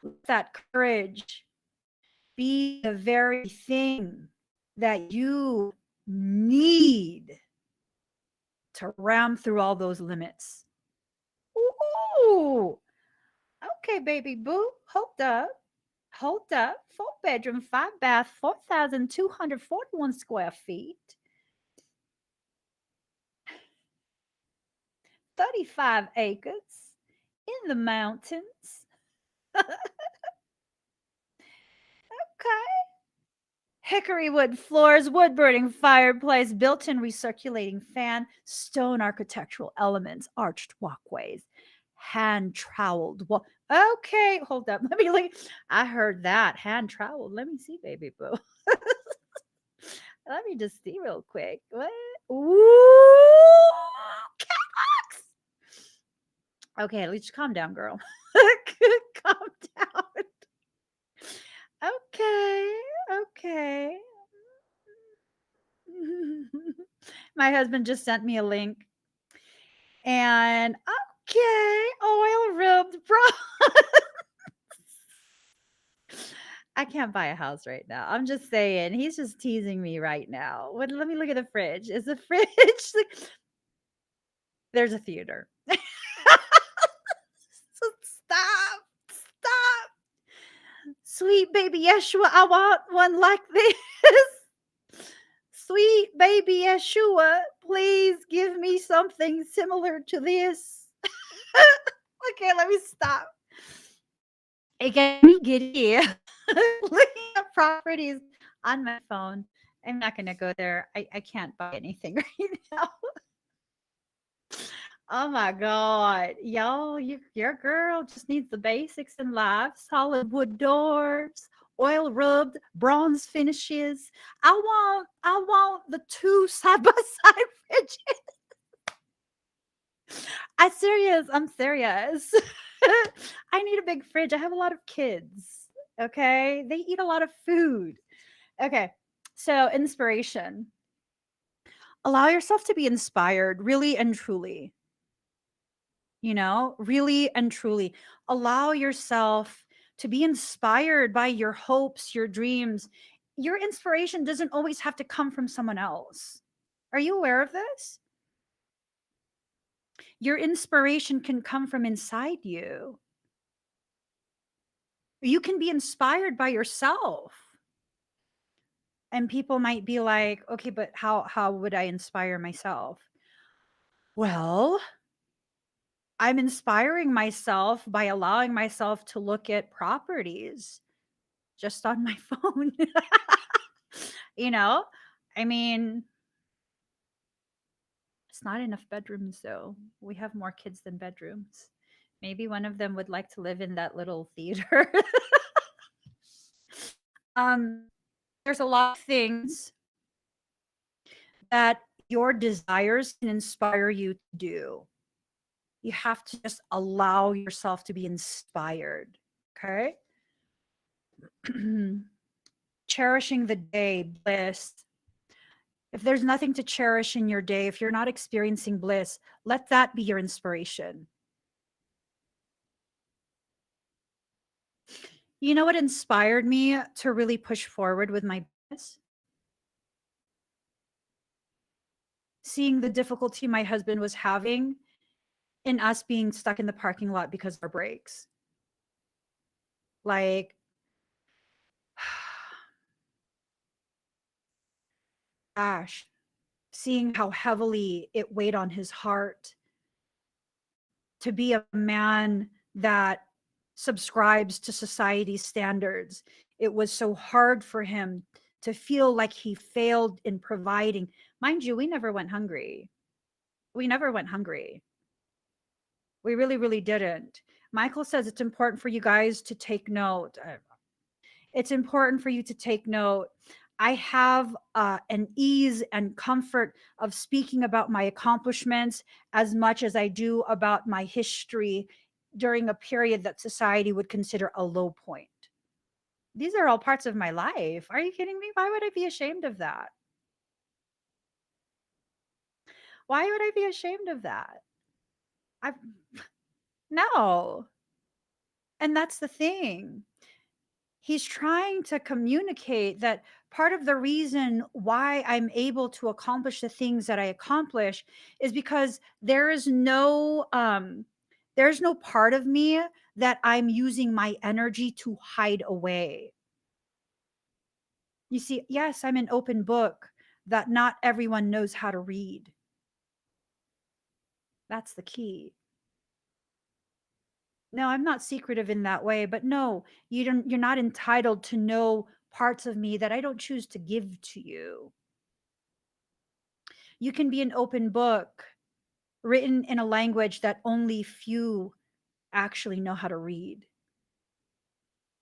Let that courage be the very thing that you need to ram through all those limits. Ooh, okay, baby boo. Hold up. Hold up. 4-bedroom, 5-bath, 4,241 square feet, 35 acres in the mountains. Okay. Hickory wood floors, wood burning fireplace, built in recirculating fan, stone architectural elements, arched walkways, hand troweled wall. Okay, hold up. Let me look. I heard that. Hand troweled. Let me see, baby boo. Let me just see real quick. What? Ooh, catwalks. Okay, let's calm down, girl. Calm down. Okay, okay. My husband just sent me a link. And okay, oil ribbed bra. I can't buy a house right now. I'm just saying, he's just teasing me right now. Let me look at the fridge. Is the fridge there's a theater. So stop. Stop. Sweet baby Yeshua, I want one like this. Sweet baby Yeshua, please give me something similar to this. Okay, let me stop. It gets me giddy looking at properties on my phone. I'm not going to go there. I can't buy anything right now. Oh my God. Y'all, your girl just needs the basics in life. Solid wood doors, oil rubbed, bronze finishes. I want the 2 side by side fridges. I'm serious. I need a big fridge. I have a lot of kids. Okay. They eat a lot of food. Okay. So, inspiration. Allow yourself to be inspired, really and truly. Really and truly. Allow yourself to be inspired by your hopes, your dreams. Your inspiration doesn't always have to come from someone else. Are you aware of this? Your inspiration can come from inside you. You can be inspired by yourself. And people might be like, okay, but how would I inspire myself? Well, I'm inspiring myself by allowing myself to look at properties just on my phone. you know, I mean, it's not enough bedrooms though. We have more kids than bedrooms. Maybe one of them would like to live in that little theater. um there's a lot of things that your desires can inspire you to do. You have to just allow yourself to be inspired. Okay. Cherishing the day, bliss. If there's nothing to cherish in your day, if you're not experiencing bliss, let that be your inspiration. You know what inspired me to really push forward with my business? Seeing the difficulty my husband was having in us being stuck in the parking lot because of our brakes. Like, gosh, seeing how heavily it weighed on his heart to be a man that subscribes to society's standards. It was so hard for him to feel like he failed in providing. Mind you, we never went hungry. We never went hungry. We really, really didn't. Michael says it's important for you guys to take note. It's important for you to take note. I have an ease and comfort of speaking about my accomplishments as much as I do about my history during a period that society would consider a low point. These are all parts of my life. Are you kidding me? Why would I be ashamed of that? Why would I be ashamed of that? I no. And that's the thing. He's trying to communicate that part of the reason why I'm able to accomplish the things that I accomplish is because there's no part of me that I'm using my energy to hide away. You see, yes, I'm an open book that not everyone knows how to read. That's the key. No, I'm not secretive in that way, but no, you're not entitled to know parts of me that I don't choose to give to you. You can be an open book written in a language that only few actually know how to read.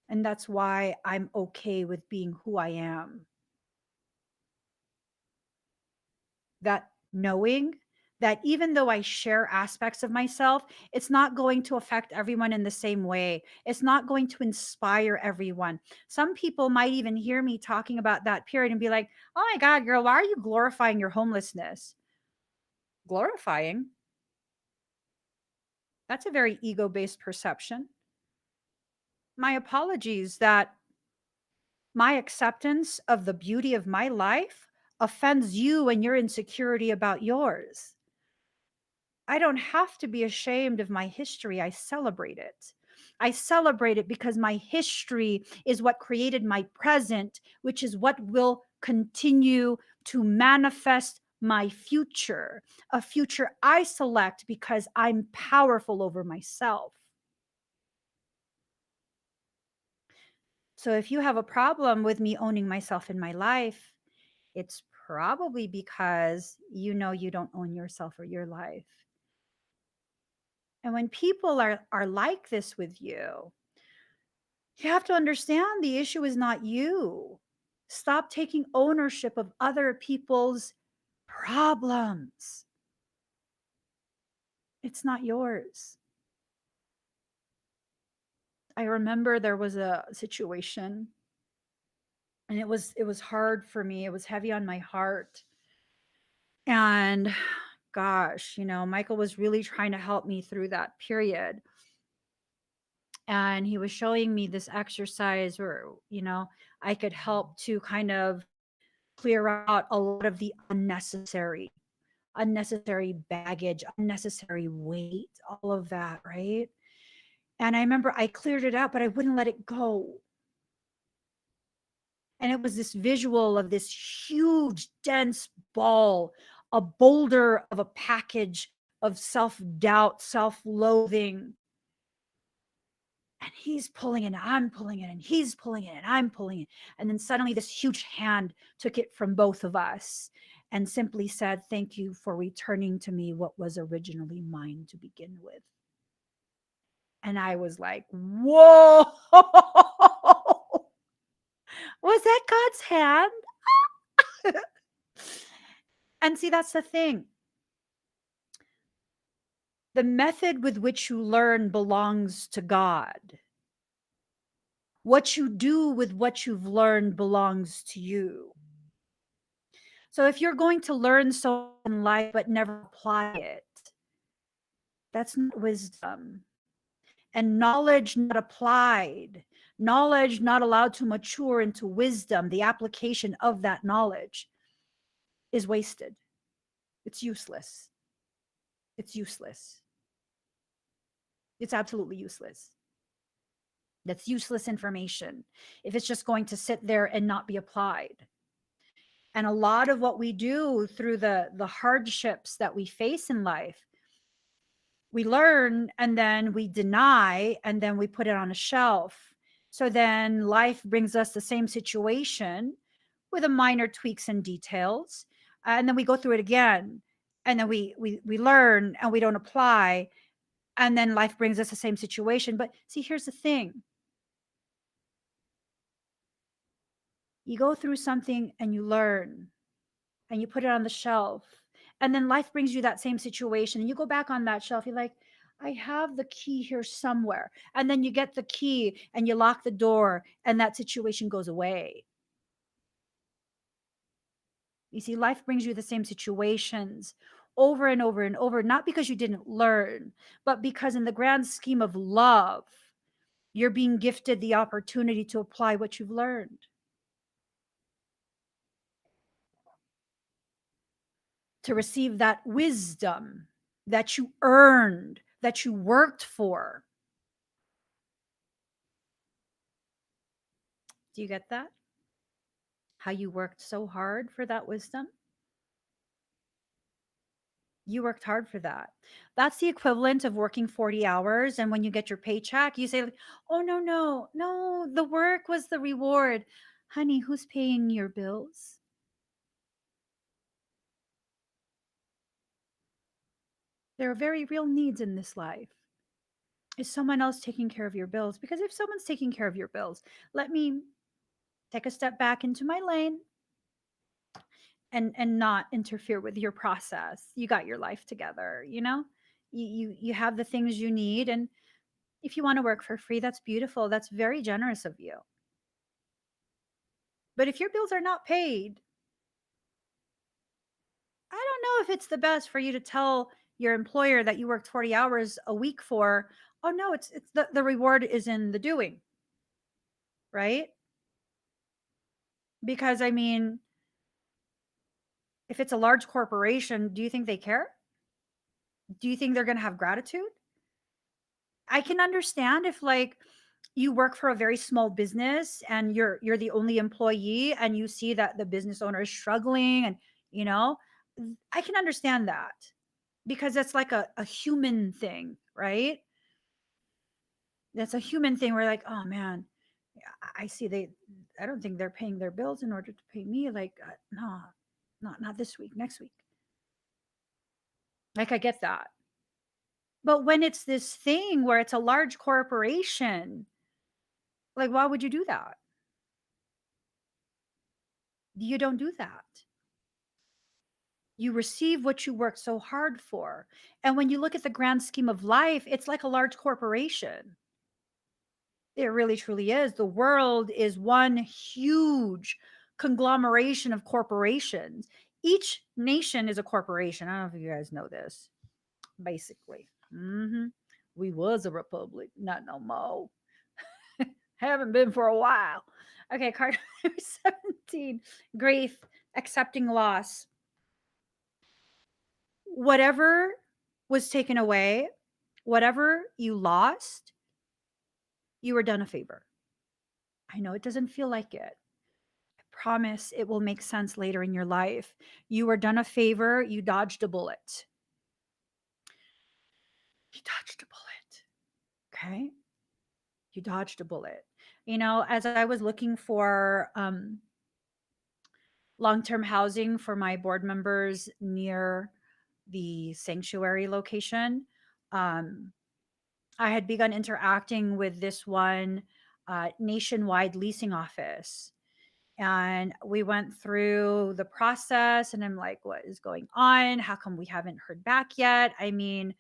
And that's why I'm okay with being who I am. That knowing that even though I share aspects of myself, it's not going to affect everyone in the same way. It's not going to inspire everyone. Some people might even hear me talking about that period and be like, oh my God, girl, why are you glorifying your homelessness? Glorifying? That's a very ego based perception. My apologies that my acceptance of the beauty of my life offends you and your insecurity about yours. I don't have to be ashamed of my history. I celebrate it. I celebrate it because my history is what created my present, which is what will continue to manifest my future, a future I select because I'm powerful over myself. So if you have a problem with me owning myself in my life, it's probably because you know you don't own yourself or your life. And when people are like this with you have to understand the issue is not you. Stop taking ownership of other people's problems. It's not yours. I remember there was a situation and it was hard for me. It was heavy on my heart. And gosh, Michael was really trying to help me through that period. And he was showing me this exercise where, I could help to kind of clear out a lot of the unnecessary baggage, unnecessary weight, all of that, right? And I remember I cleared it out, but I wouldn't let it go. And it was this visual of this huge, dense ball, a boulder of a package of self doubt, self loathing. And he's pulling it, and I'm pulling it, and he's pulling it, and I'm pulling it. And then suddenly, this huge hand took it from both of us and simply said, thank you for returning to me what was originally mine to begin with. And I was like, whoa, was that God's hand? And see, that's the thing. The method with which you learn belongs to God. What you do with what you've learned belongs to you. So if you're going to learn so in life but never apply it, that's not wisdom. And knowledge not applied, knowledge not allowed to mature into wisdom, the application of that knowledge is wasted. It's useless. It's useless. It's absolutely useless. That's useless information if it's just going to sit there and not be applied. And a lot of what we do through the hardships that we face in life, we learn and then we deny and then we put it on a shelf. So then life brings us the same situation with a minor tweaks and details. And then we go through it again. And then we learn and we don't apply. And then life brings us the same situation. But see, here's the thing. You go through something and you learn and you put it on the shelf. And then life brings you that same situation and you go back on that shelf. You're like, I have the key here somewhere. And then you get the key and you lock the door and that situation goes away. You see, life brings you the same situations over and over and over, not because you didn't learn, but because in the grand scheme of love, you're being gifted the opportunity to apply what you've learned, to receive that wisdom that you earned, that you worked for. Do you get that? How you worked so hard for that wisdom? You worked hard for that. That's the equivalent of working 40 hours. And when you get your paycheck, you say, like, oh, no, no, no, the work was the reward. Honey, who's paying your bills? There are very real needs in this life. Is someone else taking care of your bills? Because if someone's taking care of your bills, let me take a step back into my lane and not interfere with your process. You got your life together, you know? You have the things you need, and if you want to work for free, that's beautiful. That's very generous of you. But if your bills are not paid, I don't know if it's the best for you to tell your employer that you worked 40 hours a week for, oh no, it's the reward is in the doing, right? Because I mean, if it's a large corporation, do you think they care? Do you think they're going to have gratitude? I can understand if like you work for a very small business and you're the only employee and you see that the business owner is struggling and you know, I can understand that because it's like a human thing, right? That's a human thing where like, oh man, I see I don't think they're paying their bills in order to pay me. Like, no, not this week, next week. Like, I get that. But when it's this thing where it's a large corporation, like, why would you do that? You don't do that. You receive what you worked so hard for. And when you look at the grand scheme of life, it's like a large corporation. It really truly is. The world is one huge conglomeration of corporations. Each nation is a corporation. I don't know if you guys know this, basically. We was a republic, not no more. Haven't been for a while. Okay, card number 17, grief, accepting loss. Whatever was taken away, whatever you lost, you were done a favor. I know it doesn't feel like it. I promise it will make sense later in your life. You were done a favor, you dodged a bullet. You dodged a bullet. Okay? You dodged a bullet. You know, as I was looking for long-term housing for my board members near the sanctuary location, um, I had begun interacting with this one nationwide leasing office. And we went through the process, and I'm like, what is going on? How come we haven't heard back yet? I mean,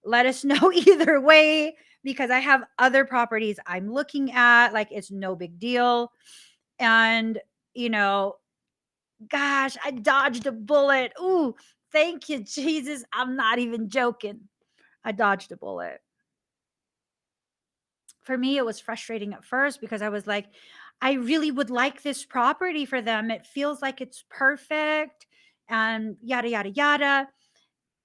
let us know either way because I have other properties I'm looking at. Like, it's no big deal. And, you know, gosh, I dodged a bullet. Ooh, thank you, Jesus. I'm not even joking. I dodged a bullet. For me, it was frustrating at first because I was like, I really would like this property for them. It feels like it's perfect and yada, yada, yada.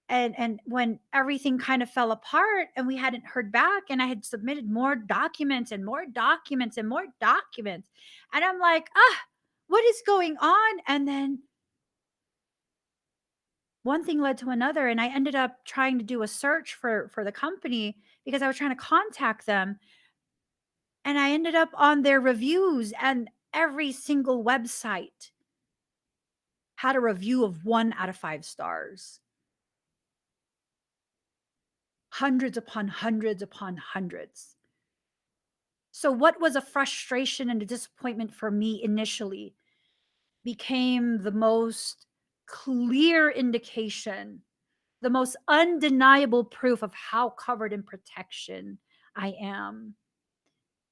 And when everything kind of fell apart and we hadn't heard back and I had submitted more documents and more documents and more documents, and I'm like, what is going on? And then one thing led to another, and I ended up trying to do a search for the company because I was trying to contact them, and I ended up on their reviews, and every single website had a review of 1 out of 5 stars. hundreds upon hundreds upon hundreds. So, what was a frustration and a disappointment for me initially became the most clear indication, the most undeniable proof of how covered in protection I am.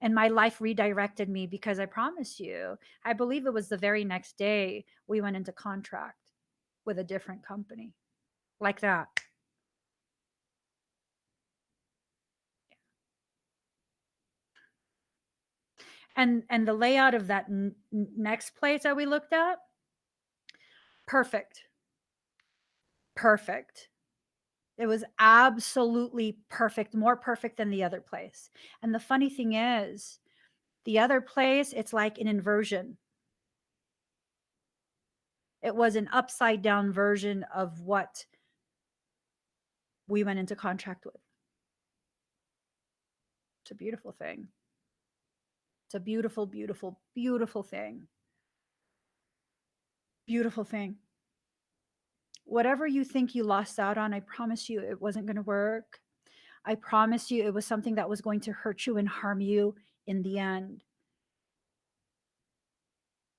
And my life redirected me because I promise you, I believe it was the very next day we went into contract with a different company like that. And the layout of that next place that we looked at, perfect. Perfect. It was absolutely perfect, more perfect than the other place. And the funny thing is, the other place, it's like an inversion. It was an upside down version of what we went into contract with. It's a beautiful thing. It's a beautiful, beautiful, beautiful thing. Beautiful thing. Whatever you think you lost out on, I promise you it wasn't going to work. I promise you it was something that was going to hurt you and harm you in the end.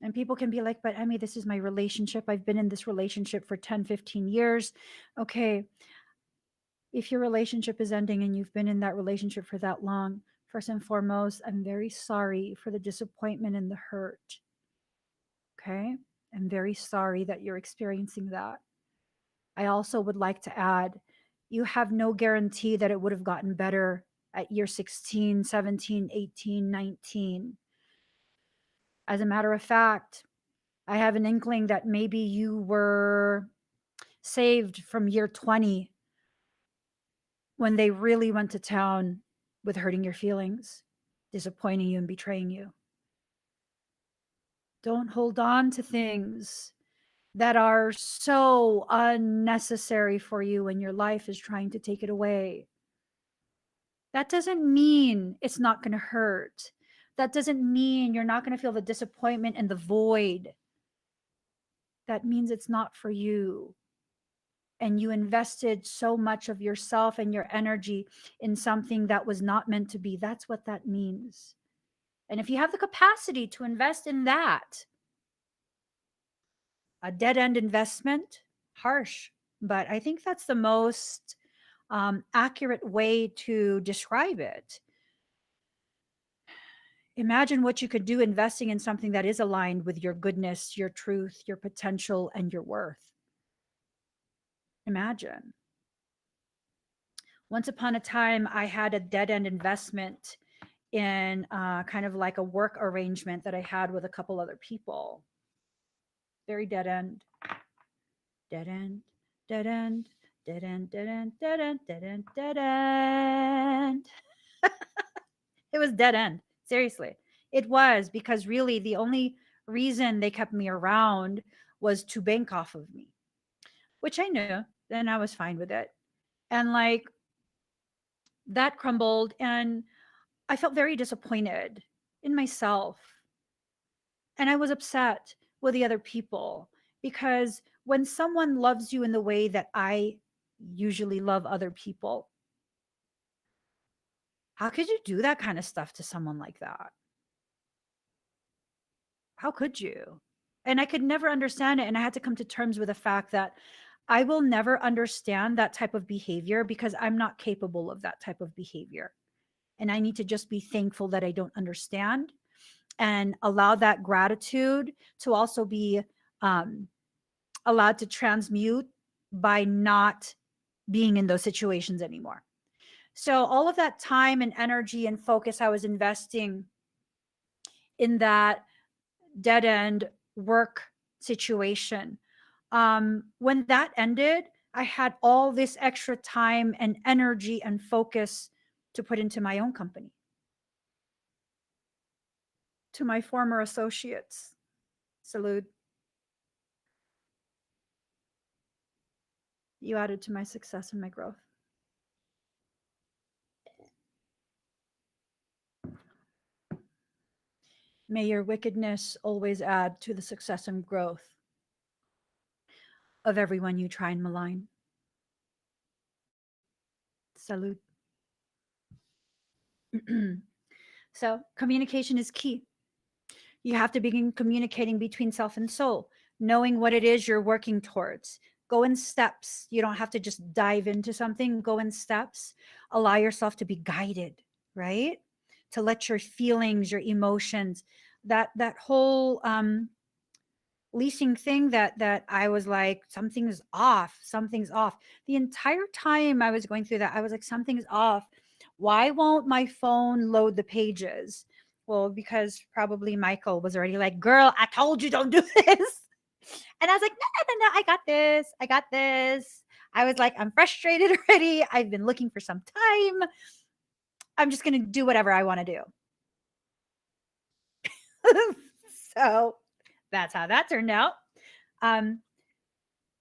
And people can be like, but Emmy, this is my relationship. I've been in this relationship for 10, 15 years. Okay. If your relationship is ending and you've been in that relationship for that long, first and foremost, I'm very sorry for the disappointment and the hurt. Okay. I'm very sorry that you're experiencing that. I also would like to add, you have no guarantee that it would have gotten better at year 16, 17, 18, 19. As a matter of fact, I have an inkling that maybe you were saved from year 20 when they really went to town with hurting your feelings, disappointing you, and betraying you. Don't hold on to things that are so unnecessary for you when your life is trying to take it away. That doesn't mean it's not going to hurt. That doesn't mean you're not going to feel the disappointment and the void. That means it's not for you. And you invested so much of yourself and your energy in something that was not meant to be. That's what that means. And if you have the capacity to invest in that, a dead end investment, harsh, but I think that's the most accurate way to describe it. Imagine what you could do investing in something that is aligned with your goodness, your truth, your potential, and your worth. Imagine. Once upon a time, I had a dead end investment in kind of like a work arrangement that I had with a couple other people. Very dead end, dead end, dead end, dead end, dead end, dead end, dead end, dead end. It was dead end. Seriously. It was, because really the only reason they kept me around was to bank off of me, which I knew. Then I was fine with it. And like that crumbled, and I felt very disappointed in myself. And I was upset with the other people, because when someone loves you in the way that I usually love other people, how could you do that kind of stuff to someone like that? How could you? And I could never understand it. And I had to come to terms with the fact that I will never understand that type of behavior because I'm not capable of that type of behavior. And I need to just be thankful that I don't understand, and allow that gratitude to also be um, allowed to transmute by not being in those situations anymore. So, all of that time and energy and focus I was investing in that dead end work situation, when that ended, I had all this extra time and energy and focus to put into my own company, to my former associates. Salute. You added to my success and my growth. May your wickedness always add to the success and growth of everyone you try and malign. Salute. So, communication is key. You have to begin communicating between self and soul, knowing what it is you're working towards. Go in steps. You don't have to just dive into something, go in steps. Allow yourself to be guided, right? To let your feelings, your emotions, that whole leasing thing that I was like, something's off, something's off. The entire time I was going through that, I was like, something's off. Why won't my phone load the pages? Well, because probably Michael was already like, girl, I told you don't do this. And I was like, no, no, no, I got this. I got this. I was like, I'm frustrated already. I've been looking for some time. I'm just going to do whatever I want to do. So that's how that turned out. Um,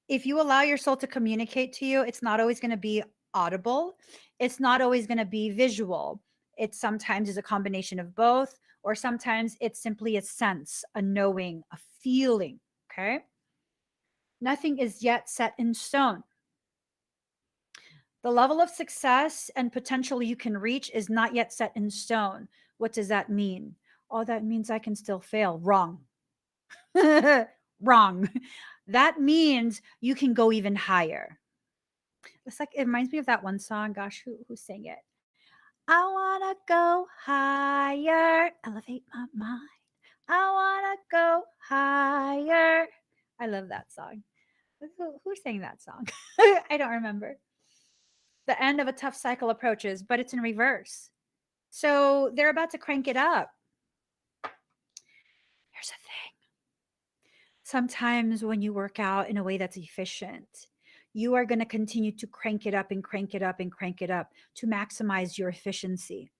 if you allow your soul to communicate to you, it's not always going to be audible. It's not always going to be visual. It sometimes is a combination of both, or sometimes it's simply a sense, a knowing, a feeling. Okay. Nothing is yet set in stone. The level of success and potential you can reach is not yet set in stone. What does that mean? Oh, that means I can still fail. Wrong. Wrong. That means you can go even higher. It's like, it reminds me of that one song. Gosh, who sang it? I wanna go higher, elevate my mind. I wanna go higher. I love that song. Who sang that song? I don't remember. The end of a tough cycle approaches, but it's in reverse. So they're about to crank it up. Here's the thing. Sometimes when you work out in a way that's efficient, you are going to continue to crank it up and crank it up and crank it up to maximize your efficiency.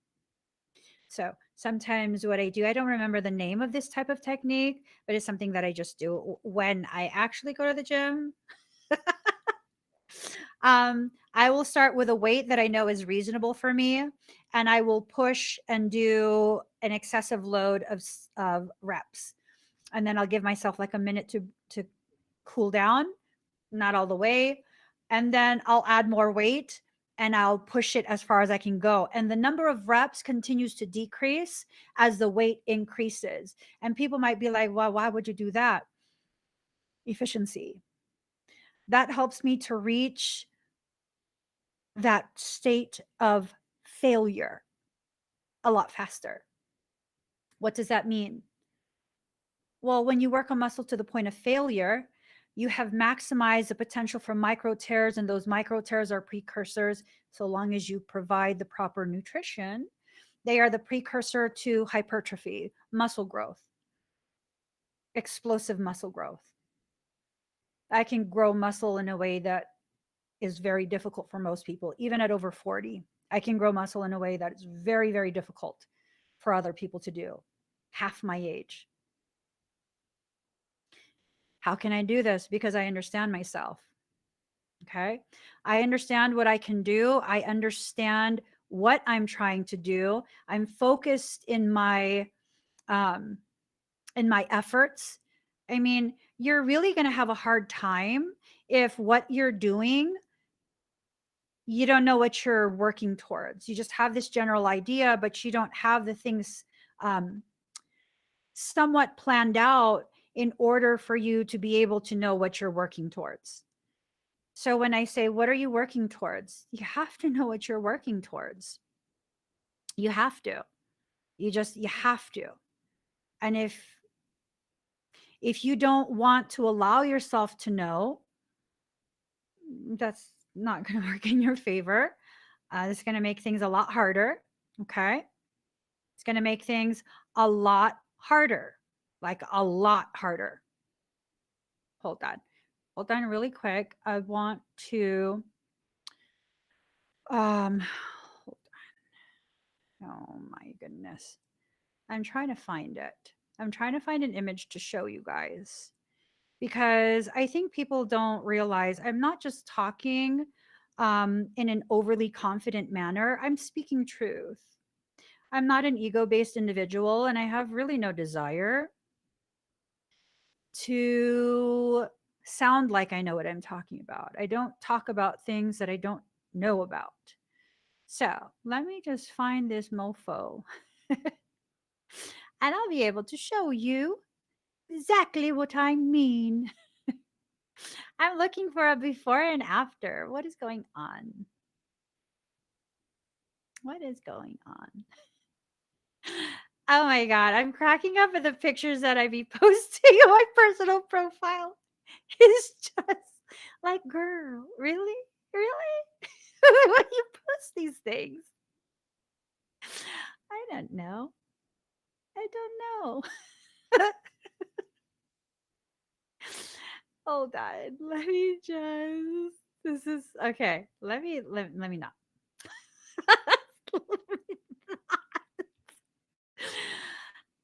So sometimes what I do, I don't remember the name of this type of technique, but it's something that I just do when I actually go to the gym. I will start with a weight that I know is reasonable for me, and I will push and do an excessive load of reps. And then I'll give myself like a minute to cool down, not all the way. And then I'll add more weight and I'll push it as far as I can go. And the number of reps continues to decrease as the weight increases. And people might be like, well, why would you do that? Efficiency. That helps me to reach that state of failure a lot faster. What does that mean? Well, when you work a muscle to the point of failure, you have maximized the potential for micro tears, and those micro tears are precursors. So long as you provide the proper nutrition, they are the precursor to hypertrophy, muscle growth, explosive muscle growth. I can grow muscle in a way that is very difficult for most people, even at over 40. I can grow muscle in a way that is very, very difficult for other people to do, half my age. How can I do this? Because I understand myself. Okay. I understand what I can do. I understand what I'm trying to do. I'm focused um in my efforts. I mean, you're really going to have a hard time if what you're doing, you don't know what you're working towards. You just have this general idea, but you don't have the things um somewhat planned out in order for you to be able to know what you're working towards. So when I say, what are you working towards? You have to know what you're working towards. You have to. You have to. And if you don't want to allow yourself to know, that's not going to work in your favor. It's going to make things a lot harder. Okay. It's going to make things a lot harder, like a lot harder. Hold on. Hold on really quick. I want to, hold on. Oh my goodness. I'm trying to find it. I'm trying to find an image to show you guys because I think people don't realize I'm not just talking in an overly confident manner. I'm speaking truth. I'm not an ego based individual, and I have really no desire to sound like I know what I'm talking about. I don't talk about things that I don't know about. So let me just find this mofo and I'll be able to show you exactly what I mean. I'm looking for a before and after. What is going on? What is going on? Oh my God. I'm cracking up at the pictures that I be posting on my personal profile. It's just like, girl, really? Really? Why do you post these things? I don't know. I don't know. Hold on. Let me just. This is okay. Let me not.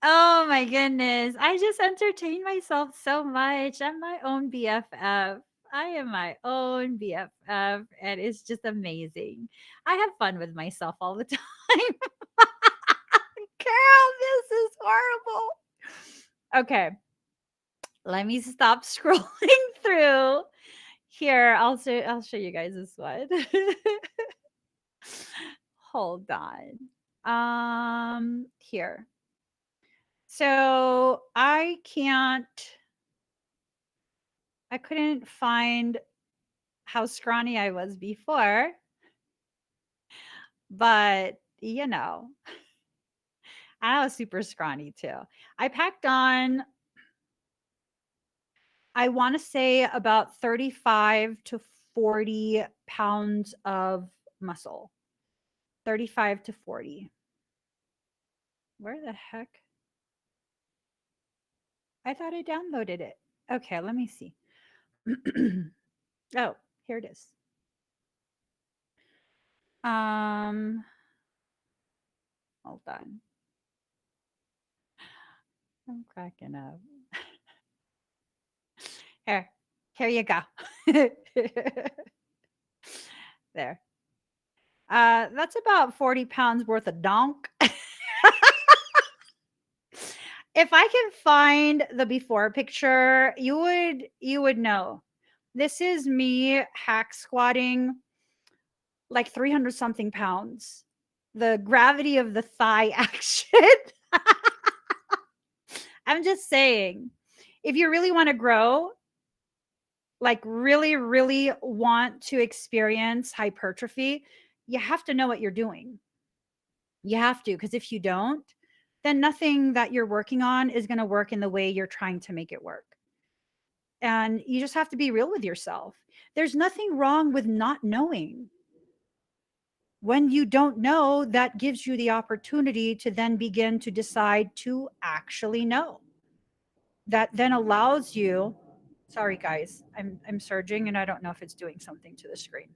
Oh my goodness. I just entertain myself so much. I'm my own BFF. I am my own BFF, and it's just amazing. I have fun with myself all the time. Girl, this is horrible. Okay, let me stop scrolling through. Here, I'll show you guys this one. Hold on. Here. So I couldn't find how scrawny I was before, but I was super scrawny too. I packed on, I want to say about 35 to 40 pounds of muscle. 35 to 40. Where the heck? I thought I downloaded it. Okay, let me see. Oh, here it is. Um, Hold on. I'm cracking up. Here, here you go. There. That's about 40 pounds worth of donk. If I can find the before picture, you would know. This is me hack squatting like 300 something pounds. The gravity of the thigh action. I'm just saying, if you really want to grow, like really, really want to experience hypertrophy, you have to know what you're doing. You have to, because if you don't, then nothing that you're working on is going to work in the way you're trying to make it work. And you just have to be real with yourself. There's nothing wrong with not knowing. When you don't know, that gives you the opportunity to then begin to decide to actually know. That then allows you, sorry guys, I'm surging and I don't know if it's doing something to the screen.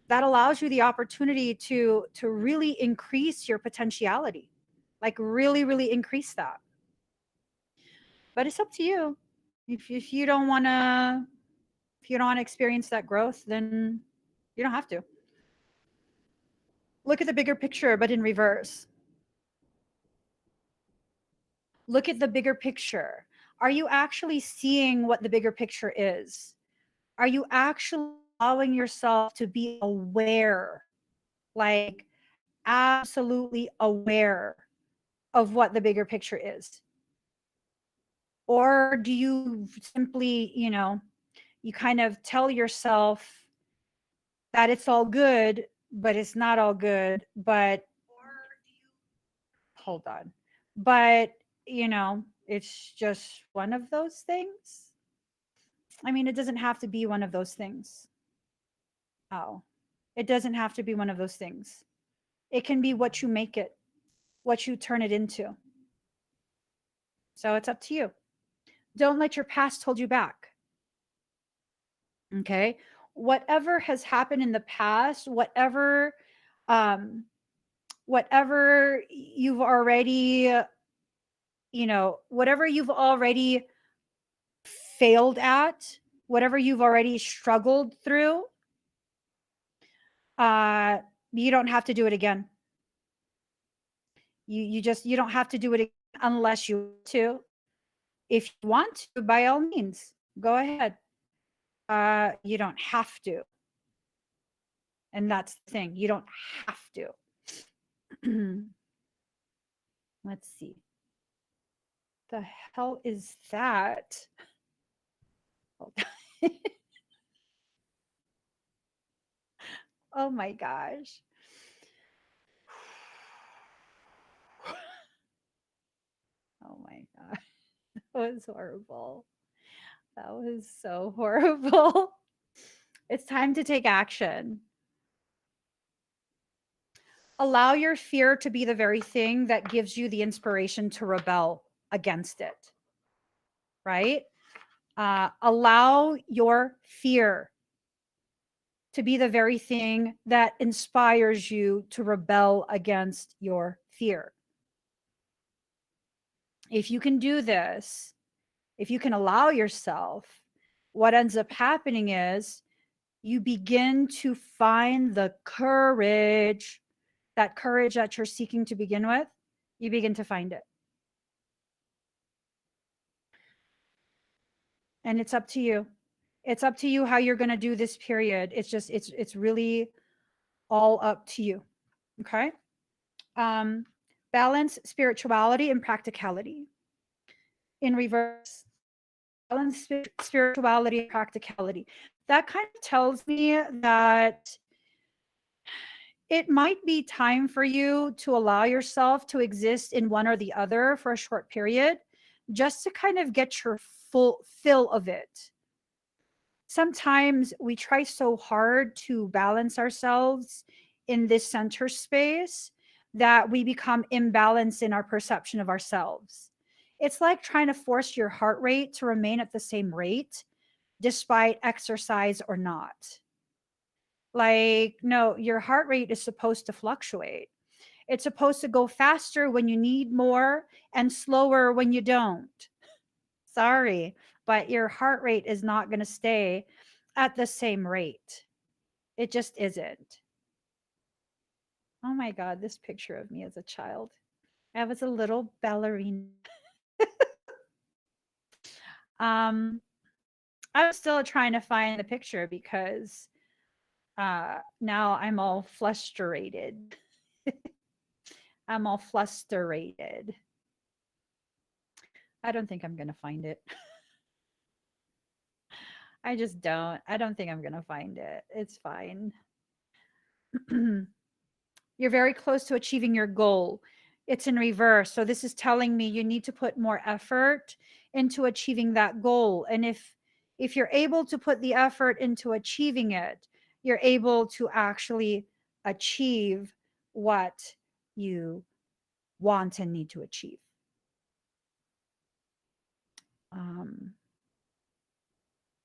That allows you the opportunity to really increase your potentiality. Like really, really increase that. But it's up to you. If you don't want to, if you don't want to experience that growth, then you don't have to. Look at the bigger picture, but in reverse. Look at the bigger picture. Are you actually seeing what the bigger picture is? Are you actually allowing yourself to be aware, like absolutely aware of what the bigger picture is? Or do you simply, you kind of tell yourself that it's all good, but it's not all good, but hold on. But, it's just one of those things. I mean, it doesn't have to be one of those things. Oh, it doesn't have to be one of those things. It can be what you make it, what you turn it into. So it's up to you. Don't let your past hold you back. Okay. Whatever has happened in the past, um, whatever you've already, whatever you've already failed at, whatever you've already struggled through, you don't have to do it again. You don't have to do it again unless you want to. If you want to, by all means, go ahead. You don't have to. And that's the thing. You don't have to. Let's see. The hell is that? Oh my gosh. Oh my god. That was horrible. That was so horrible. It's time to take action. Allow your fear to be the very thing that gives you the inspiration to rebel against it, right? Allow your fear to be the very thing that inspires you to rebel against your fear. If you can do this, if you can allow yourself, what ends up happening is you begin to find the courage, that courage that you're seeking to begin with, you begin to find it. And it's up to you. It's up to you how you're going to do this period. It's really all up to you. Okay. Balance spirituality and practicality. In reverse, balance spirituality and practicality. That kind of tells me that it might be time for you to allow yourself to exist in one or the other for a short period, just to kind of get your full fill of it. Sometimes we try so hard to balance ourselves in this center space that we become imbalanced in our perception of ourselves. It's like trying to force your heart rate to remain at the same rate despite exercise or not. Like, no, your heart rate is supposed to fluctuate. It's supposed to go faster when you need more and slower when you don't. Sorry, but your heart rate is not going to stay at the same rate. It just isn't. Oh my God, this picture of me as a child. I was a little ballerina. um, I'm still trying to find the picture because now I'm all frustrated. I'm all flustered. I don't think I'm going to find it. I just don't. I don't think I'm going to find it. It's fine. You're very close to achieving your goal. It's in reverse. So this is telling me you need to put more effort into achieving that goal. And if you're able to put the effort into achieving it, you're able to actually achieve what you want and need to achieve.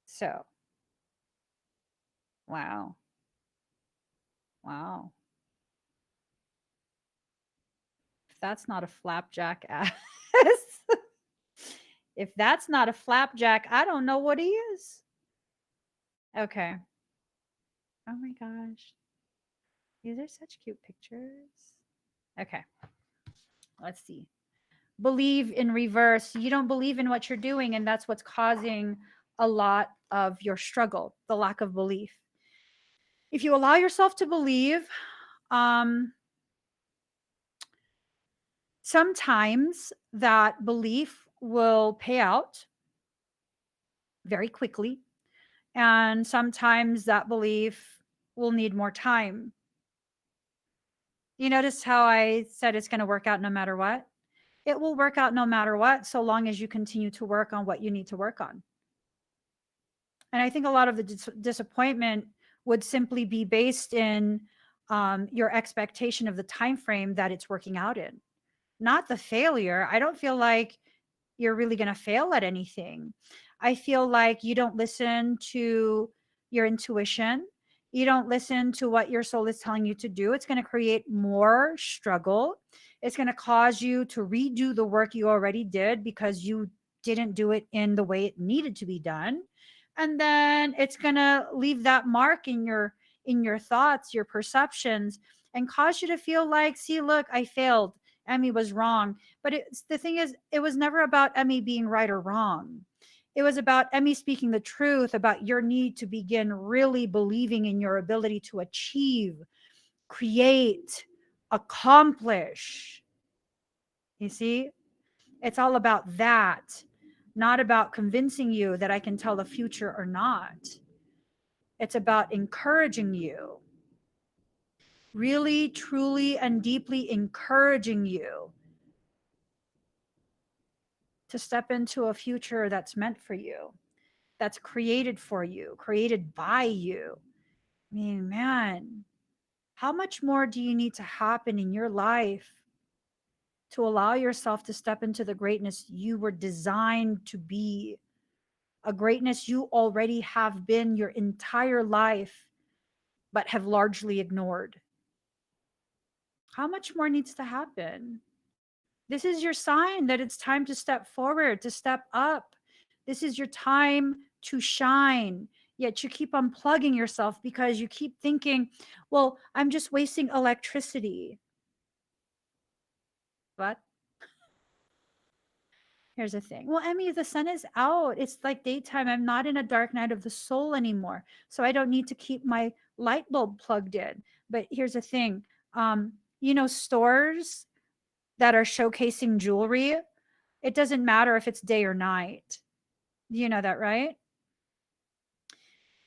So, wow. Wow. If that's not a flapjack ass, if that's not a flapjack, I don't know what he is. Okay. Oh my gosh. These are such cute pictures. Okay. Let's see. Believe in reverse. You don't believe in what you're doing, and that's what's causing a lot of your struggle, the lack of belief. If you allow yourself to believe, sometimes that belief will pay out very quickly, and sometimes that belief will need more time. You notice how I said it's going to work out no matter what? It will work out no matter what, so long as you continue to work on what you need to work on. And I think a lot of the disappointment would simply be based in your expectation of the time frame that it's working out in, not the failure. I don't feel like you're really going to fail at anything. I feel like you don't listen to your intuition. You don't listen to what your soul is telling you to do. It's going to create more struggle. It's going to cause you to redo the work you already did because you didn't do it in the way it needed to be done. And then it's going to leave that mark in your thoughts, your perceptions, and cause you to feel like, see, look, I failed. Emmy was wrong. But the thing is, it was never about Emmy being right or wrong. It was about Emmy speaking the truth about your need to begin really believing in your ability to achieve, create, accomplish. You see, it's all about that, not about convincing you that I can tell the future or not. It's about encouraging you, really, truly, and deeply encouraging you to step into a future that's meant for you, that's created for you, created by you. I mean, man, how much more do you need to happen in your life to allow yourself to step into the greatness you were designed to be? A greatness you already have been your entire life, but have largely ignored. How much more needs to happen? This is your sign that it's time to step forward, to step up. This is your time to shine. Yet you keep unplugging yourself because you keep thinking, well, I'm just wasting electricity. What? Here's the thing. Well, Emmy, the sun is out. It's like daytime. I'm not in a dark night of the soul anymore. So I don't need to keep my light bulb plugged in. But here's the thing. Stores that are showcasing jewelry, it doesn't matter if it's day or night. You know that, right?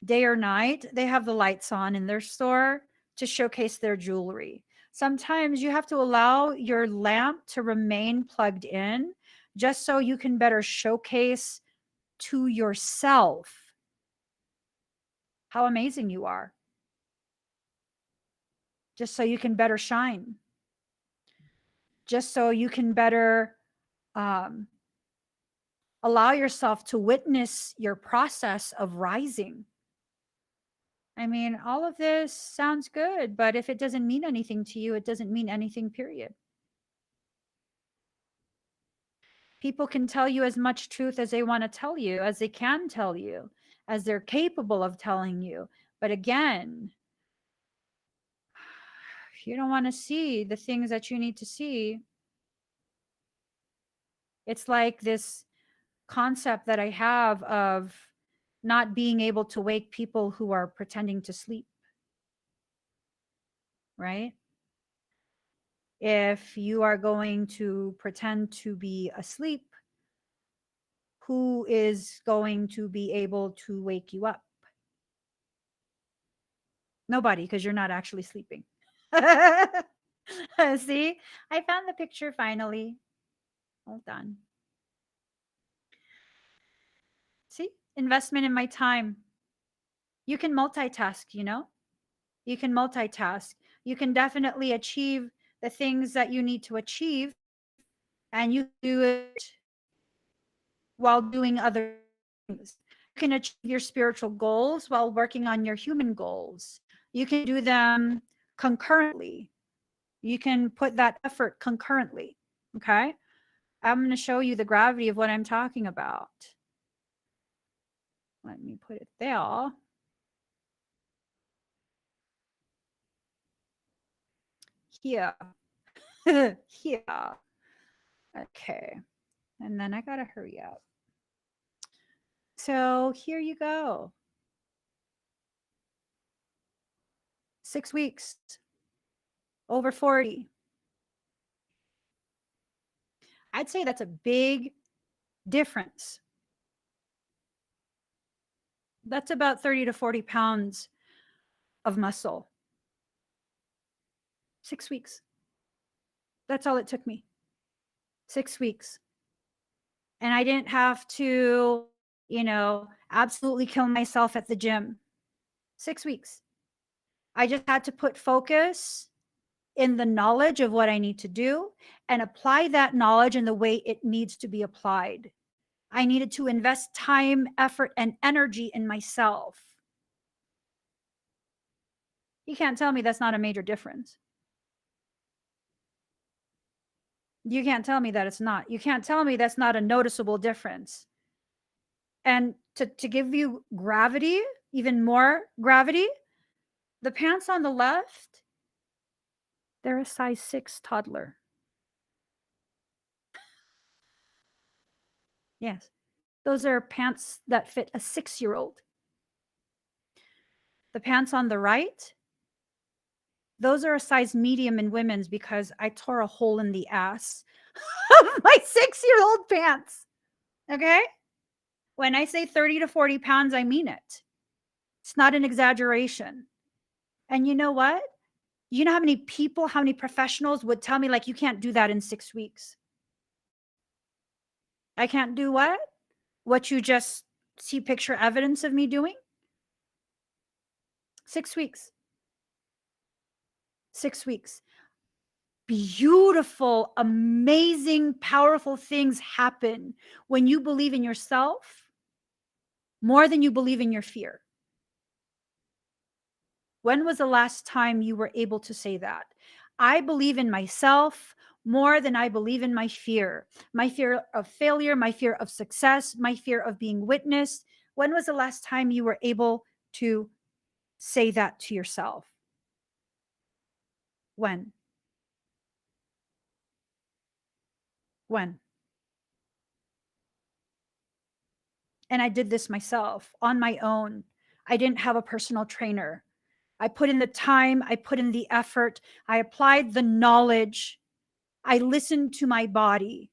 Day or night, they have the lights on in their store to showcase their jewelry. Sometimes you have to allow your lamp to remain plugged in just so you can better showcase to yourself how amazing you are, just so you can better shine, just so you can better um, allow yourself to witness your process of rising. I mean, all of this sounds good, but if it doesn't mean anything to you, it doesn't mean anything, period. People can tell you as much truth as they want to tell you, as they can tell you, as they're capable of telling you. But again, if you don't want to see the things that you need to see, it's like this concept that I have of not being able to wake people who are pretending to sleep, right? If you are going to pretend to be asleep, who is going to be able to wake you up? Nobody, because you're not actually sleeping. See, I found the picture finally. Hold on. See, investment in my time. You can multitask, you can multitask. You can definitely achieve the things that you need to achieve, and you do it while doing other things. You can achieve your spiritual goals while working on your human goals. You can do them concurrently. You can put that effort concurrently. Okay. I'm going to show you the gravity of what I'm talking about. Let me put it there. Here. Here. Okay. And then I got to hurry up. So here you go. 6 weeks. Over 40. I'd say that's a big difference. That's about 30 to 40 pounds of muscle. 6 weeks. That's all it took me. 6 weeks. And I didn't have to, absolutely kill myself at the gym. 6 weeks. I just had to put focus in the knowledge of what I need to do and apply that knowledge in the way it needs to be applied. I needed to invest time, effort, and energy in myself. You can't tell me that's not a major difference. You can't tell me that it's not. You can't tell me that's not a noticeable difference. And to give you gravity, even more gravity, the pants on the left, they're a size 6 toddler. Yes. Those are pants that fit a 6-year-old. The pants on the right, those are a size medium in women's because I tore a hole in the ass of my 6-year-old pants. Okay? When I say 30 to 40 pounds, I mean it. It's not an exaggeration. And you know what? You know how many people, how many professionals would tell me, like, you can't do that in 6 weeks? I can't do what? What you just see picture evidence of me doing? 6 weeks. 6 weeks. Beautiful, amazing, powerful things happen when you believe in yourself more than you believe in your fear. When was the last time you were able to say that? I believe in myself more than I believe in my fear of failure, my fear of success, my fear of being witnessed. When was the last time you were able to say that to yourself? When? When? And I did this myself on my own. I didn't have a personal trainer. I put in the time, I put in the effort, I applied the knowledge, I listened to my body.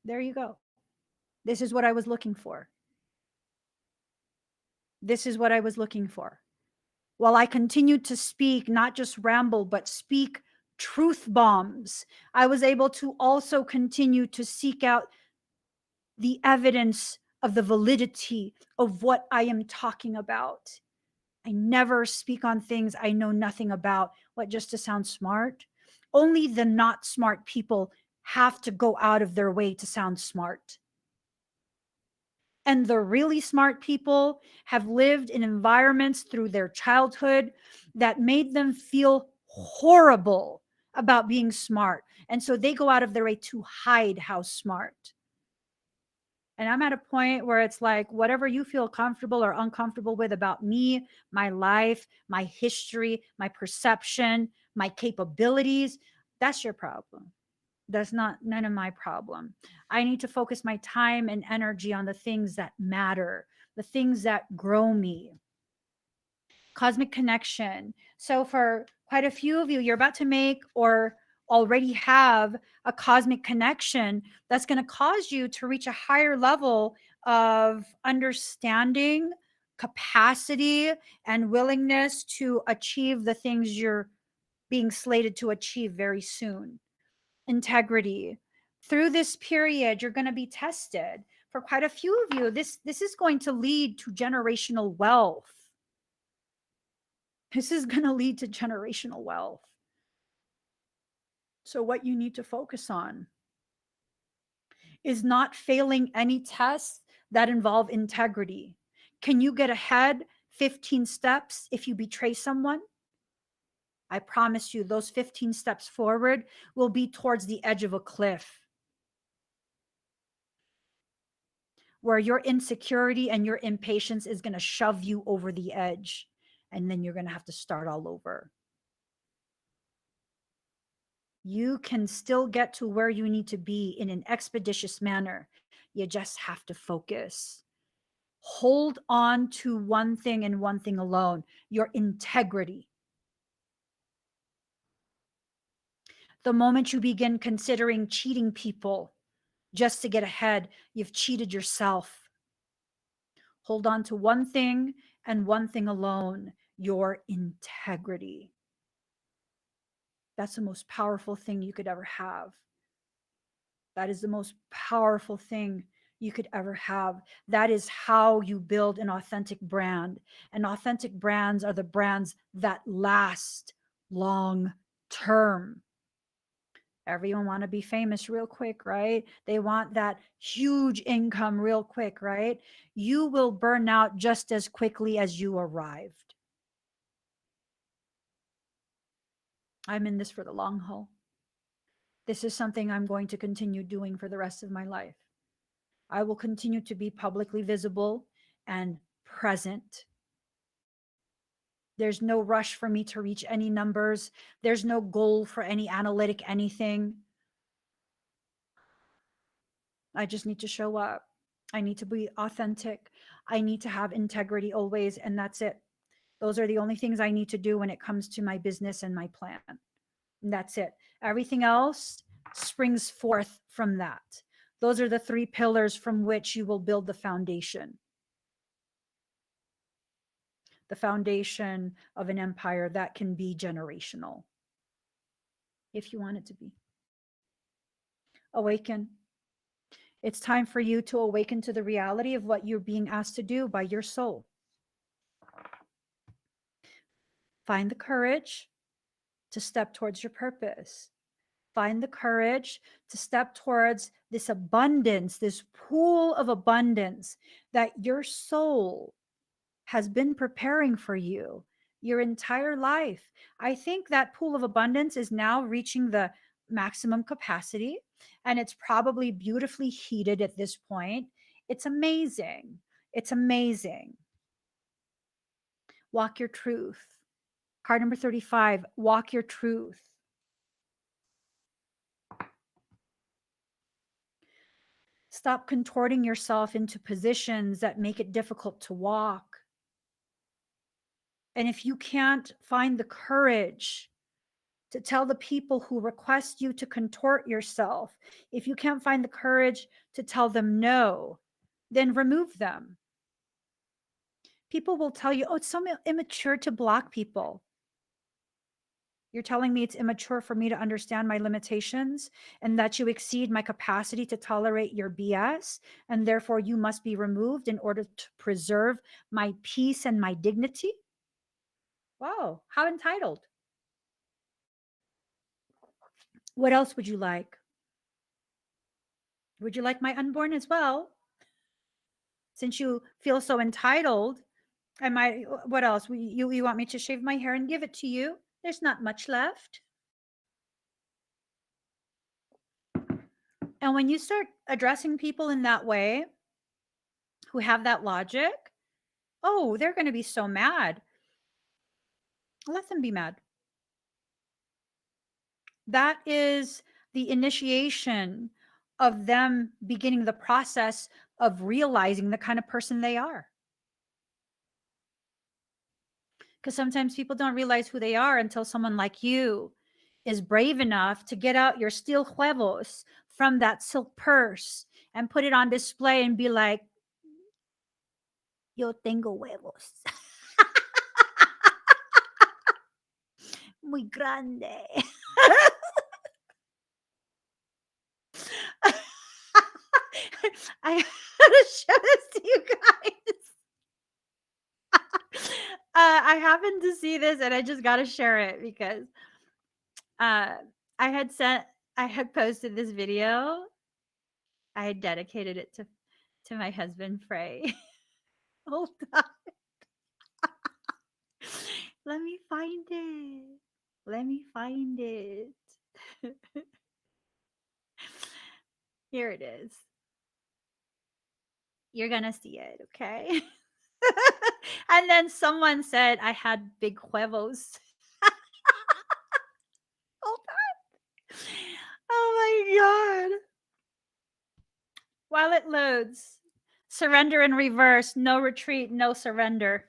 There you go. This is what I was looking for. This is what I was looking for. While I continued to speak, not just ramble, but speak truth bombs, I was able to also continue to seek out the evidence of the validity of what I am talking about. I never speak on things I know nothing about. What, just to sound smart? Only the not smart people have to go out of their way to sound smart. And the really smart people have lived in environments through their childhood that made them feel horrible about being smart. And so they go out of their way to hide how smart. And I'm at a point where it's like, whatever you feel comfortable or uncomfortable with about me, my life, my history, my perception, my capabilities, that's your problem. That's not none of my problem. I need to focus my time and energy on the things that matter, the things that grow me. Cosmic connection. So for quite a few of you, you're about to make or already have a cosmic connection that's going to cause you to reach a higher level of understanding, capacity, and willingness to achieve the things you're being slated to achieve very soon. Integrity. Through this period, you're going to be tested. For quite a few of you, this is going to lead to generational wealth. This is going to lead to generational wealth. So, what you need to focus on is not failing any tests that involve integrity. Can you get ahead 15 steps if you betray someone? I promise you, those 15 steps forward will be towards the edge of a cliff where your insecurity and your impatience is going to shove you over the edge. And then you're going to have to start all over. You can still get to where you need to be in an expeditious manner. You just have to focus. Hold on to one thing and one thing alone, your integrity. The moment you begin considering cheating people just to get ahead, you've cheated yourself. Hold on to one thing and one thing alone, your integrity. That's the most powerful thing you could ever have. That is the most powerful thing you could ever have. That is how you build an authentic brand. And authentic brands are the brands that last long term. Everyone want to be famous real quick, right? They want that huge income real quick, right? You will burn out just as quickly as you arrived. I'm in this for the long haul. This is something I'm going to continue doing for the rest of my life. I will continue to be publicly visible and present. There's no rush for me to reach any numbers. There's no goal for any analytic anything. I just need to show up. I need to be authentic. I need to have integrity always, and that's it. Those are the only things I need to do when it comes to my business and my plan. And that's it. Everything else springs forth from that. Those are the 3 pillars from which you will build the foundation. The foundation of an empire that can be generational, if you want it to be. Awaken. It's time for you to awaken to the reality of what you're being asked to do by your soul. Find the courage to step towards your purpose. Find the courage to step towards this abundance, this pool of abundance that your soul has been preparing for you your entire life. I think that pool of abundance is now reaching the maximum capacity, and it's probably beautifully heated at this point. It's amazing. It's amazing. Walk your truth. Card number 35, walk your truth. Stop contorting yourself into positions that make it difficult to walk. And if you can't find the courage to tell the people who request you to contort yourself, if you can't find the courage to tell them no, then remove them. People will tell you, oh, it's so immature to block people. You're telling me it's immature for me to understand my limitations and that you exceed my capacity to tolerate your BS, and therefore you must be removed in order to preserve my peace and my dignity? Wow, how entitled. What else would you like? Would you like my unborn as well? Since you feel so entitled, what else? You want me to shave my hair and give it to you? There's not much left. And when you start addressing people in that way, who have that logic, oh, they're going to be so mad. Let them be mad. That is the initiation of them beginning the process of realizing the kind of person they are. Because sometimes people don't realize who they are until someone like you is brave enough to get out your steel huevos from that silk purse and put it on display and be like, yo tengo huevos. Muy grande. I have to show this to you guys. I happened to see this and I just got to share it because I had posted this video. I had dedicated it to my husband, Frey. Hold on. Let me find it. Let me find it. Here it is. You're going to see it, okay? And then someone said I had big huevos. Hold on. Oh my God. While it loads, surrender in reverse, no retreat, no surrender.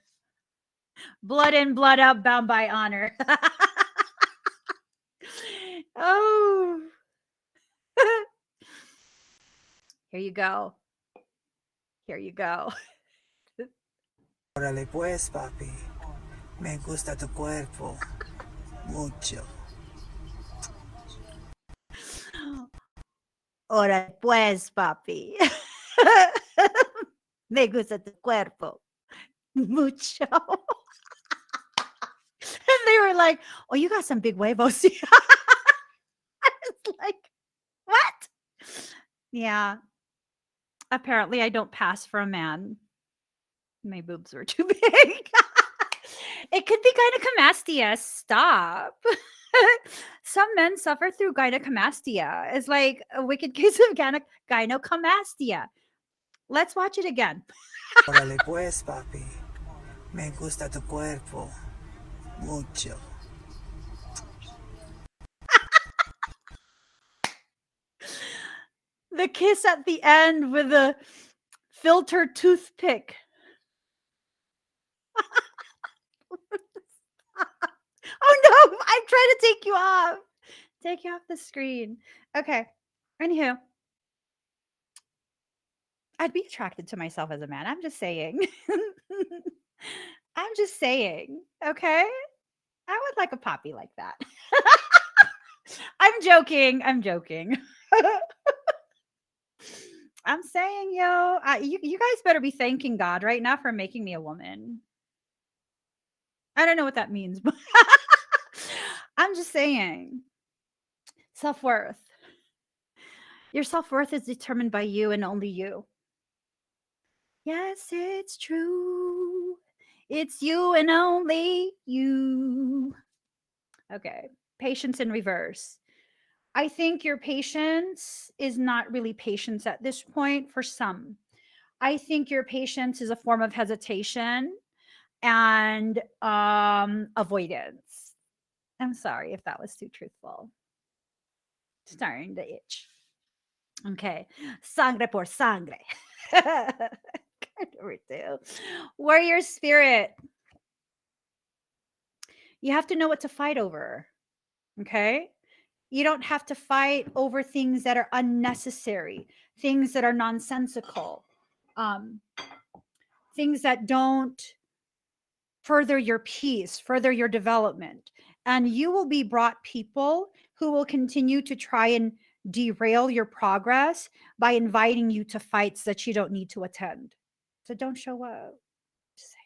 Blood in, blood out, bound by honor. Oh. Here you go. Here you go. Órale pues, papi. Me gusta tu cuerpo. Mucho. Órale pues, papi. Me gusta tu cuerpo. Mucho. And they were like, oh, you got some big huevos. I was like, what? Yeah. Apparently I don't pass for a man. My boobs were too big. It could be gynecomastia. Stop. Some men suffer through gynecomastia. It's like a wicked case of gynecomastia. Let's watch it again. Órale pues, papi. Me gusta tu cuerpo. mucho. The kiss at the end with a filter toothpick. Oh no, I'm trying to take you off. Take you off the screen. Okay. Anywho, I'd be attracted to myself as a man. I'm just saying. I'm just saying. Okay. I would like a poppy like that. I'm joking. I'm joking. I'm saying, yo, you guys better be thanking God right now for making me a woman. I don't know what that means, but I'm just saying. Self-worth. Your self-worth is determined by you and only you. Yes, it's true. It's you and only you. Okay. Patience in reverse. I think your patience is not really patience at this point for some. I think your patience is a form of hesitation and avoidance. I'm sorry if that was too truthful. Starting to itch. Okay. Sangre por sangre. Number 2. Warrior spirit. You have to know what to fight over. Okay. You don't have to fight over things that are unnecessary, things that are nonsensical, things that don't further your peace, further your development. And you will be brought people who will continue to try and derail your progress by inviting you to fights that you don't need to attend. So don't show up. Just saying.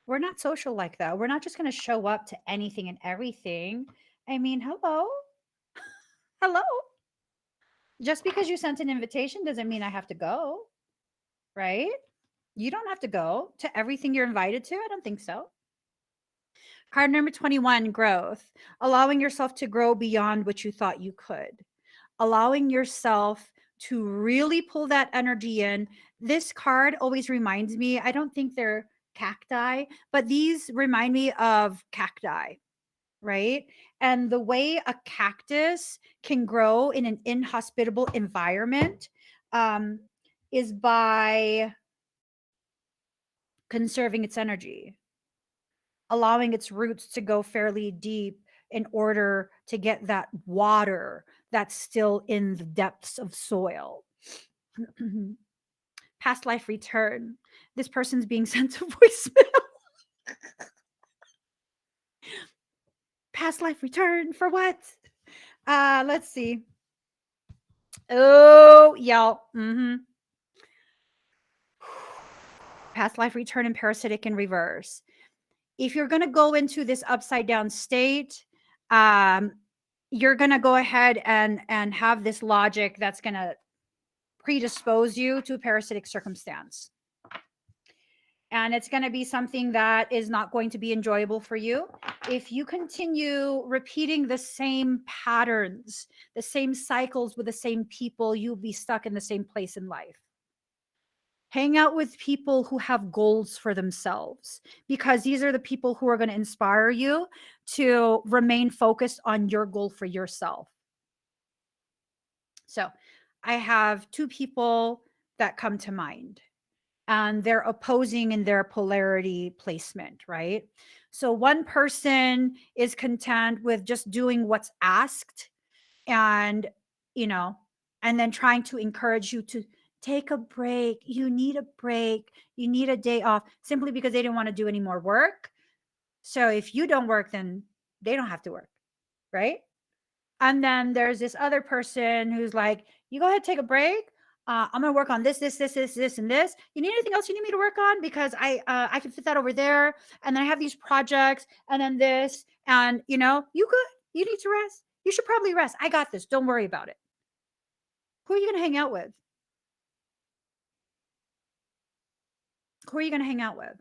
We're not social like that. We're not just going to show up to anything and everything. I mean, hello. Hello. Just because you sent an invitation doesn't mean I have to go, right? You don't have to go to everything you're invited to. I don't think so. Card number 21, growth. Allowing yourself to grow beyond what you thought you could. Allowing yourself to really pull that energy in. This card always reminds me, I don't think they're cacti, but these remind me of cacti, right? And the way a cactus can grow in an inhospitable environment is by conserving its energy, allowing its roots to go fairly deep in order to get that water that's still in the depths of soil. Past life return. This person's being sent to voicemail. Past life return for what? Let's see. Oh, y'all. Past life return and parasitic in reverse. If you're going to go into this upside down state, you're going to go ahead and have this logic that's going to predispose you to a parasitic circumstance. And it's going to be something that is not going to be enjoyable for you. If you continue repeating the same patterns, the same cycles with the same people, you'll be stuck in the same place in life. Hang out with people who have goals for themselves, because these are the people who are going to inspire you to remain focused on your goal for yourself. So I have 2 people that come to mind, and they're opposing in their polarity placement, right? So one person is content with just doing what's asked and, and then trying to encourage you to take a break. You need a break. You need a day off, simply because they didn't want to do any more work. So if you don't work, then they don't have to work, right? And then there's this other person who's like, you go ahead, take a break. I'm gonna work on this, and this. You need anything else you need me to work on? Because I can fit that over there. And then I have these projects, and then this, and you good. You need to rest. You should probably rest. I got this. Don't worry about it. Who are you gonna hang out with? Who are you gonna hang out with?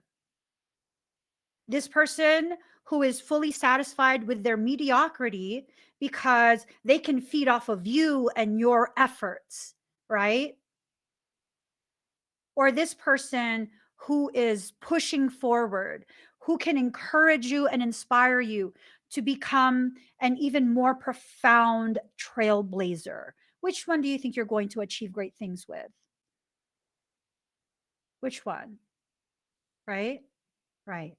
This person who is fully satisfied with their mediocrity because they can feed off of you and your efforts, right? Or this person who is pushing forward, who can encourage you and inspire you to become an even more profound trailblazer. Which one do you think you're going to achieve great things with? Which one? Right? Right.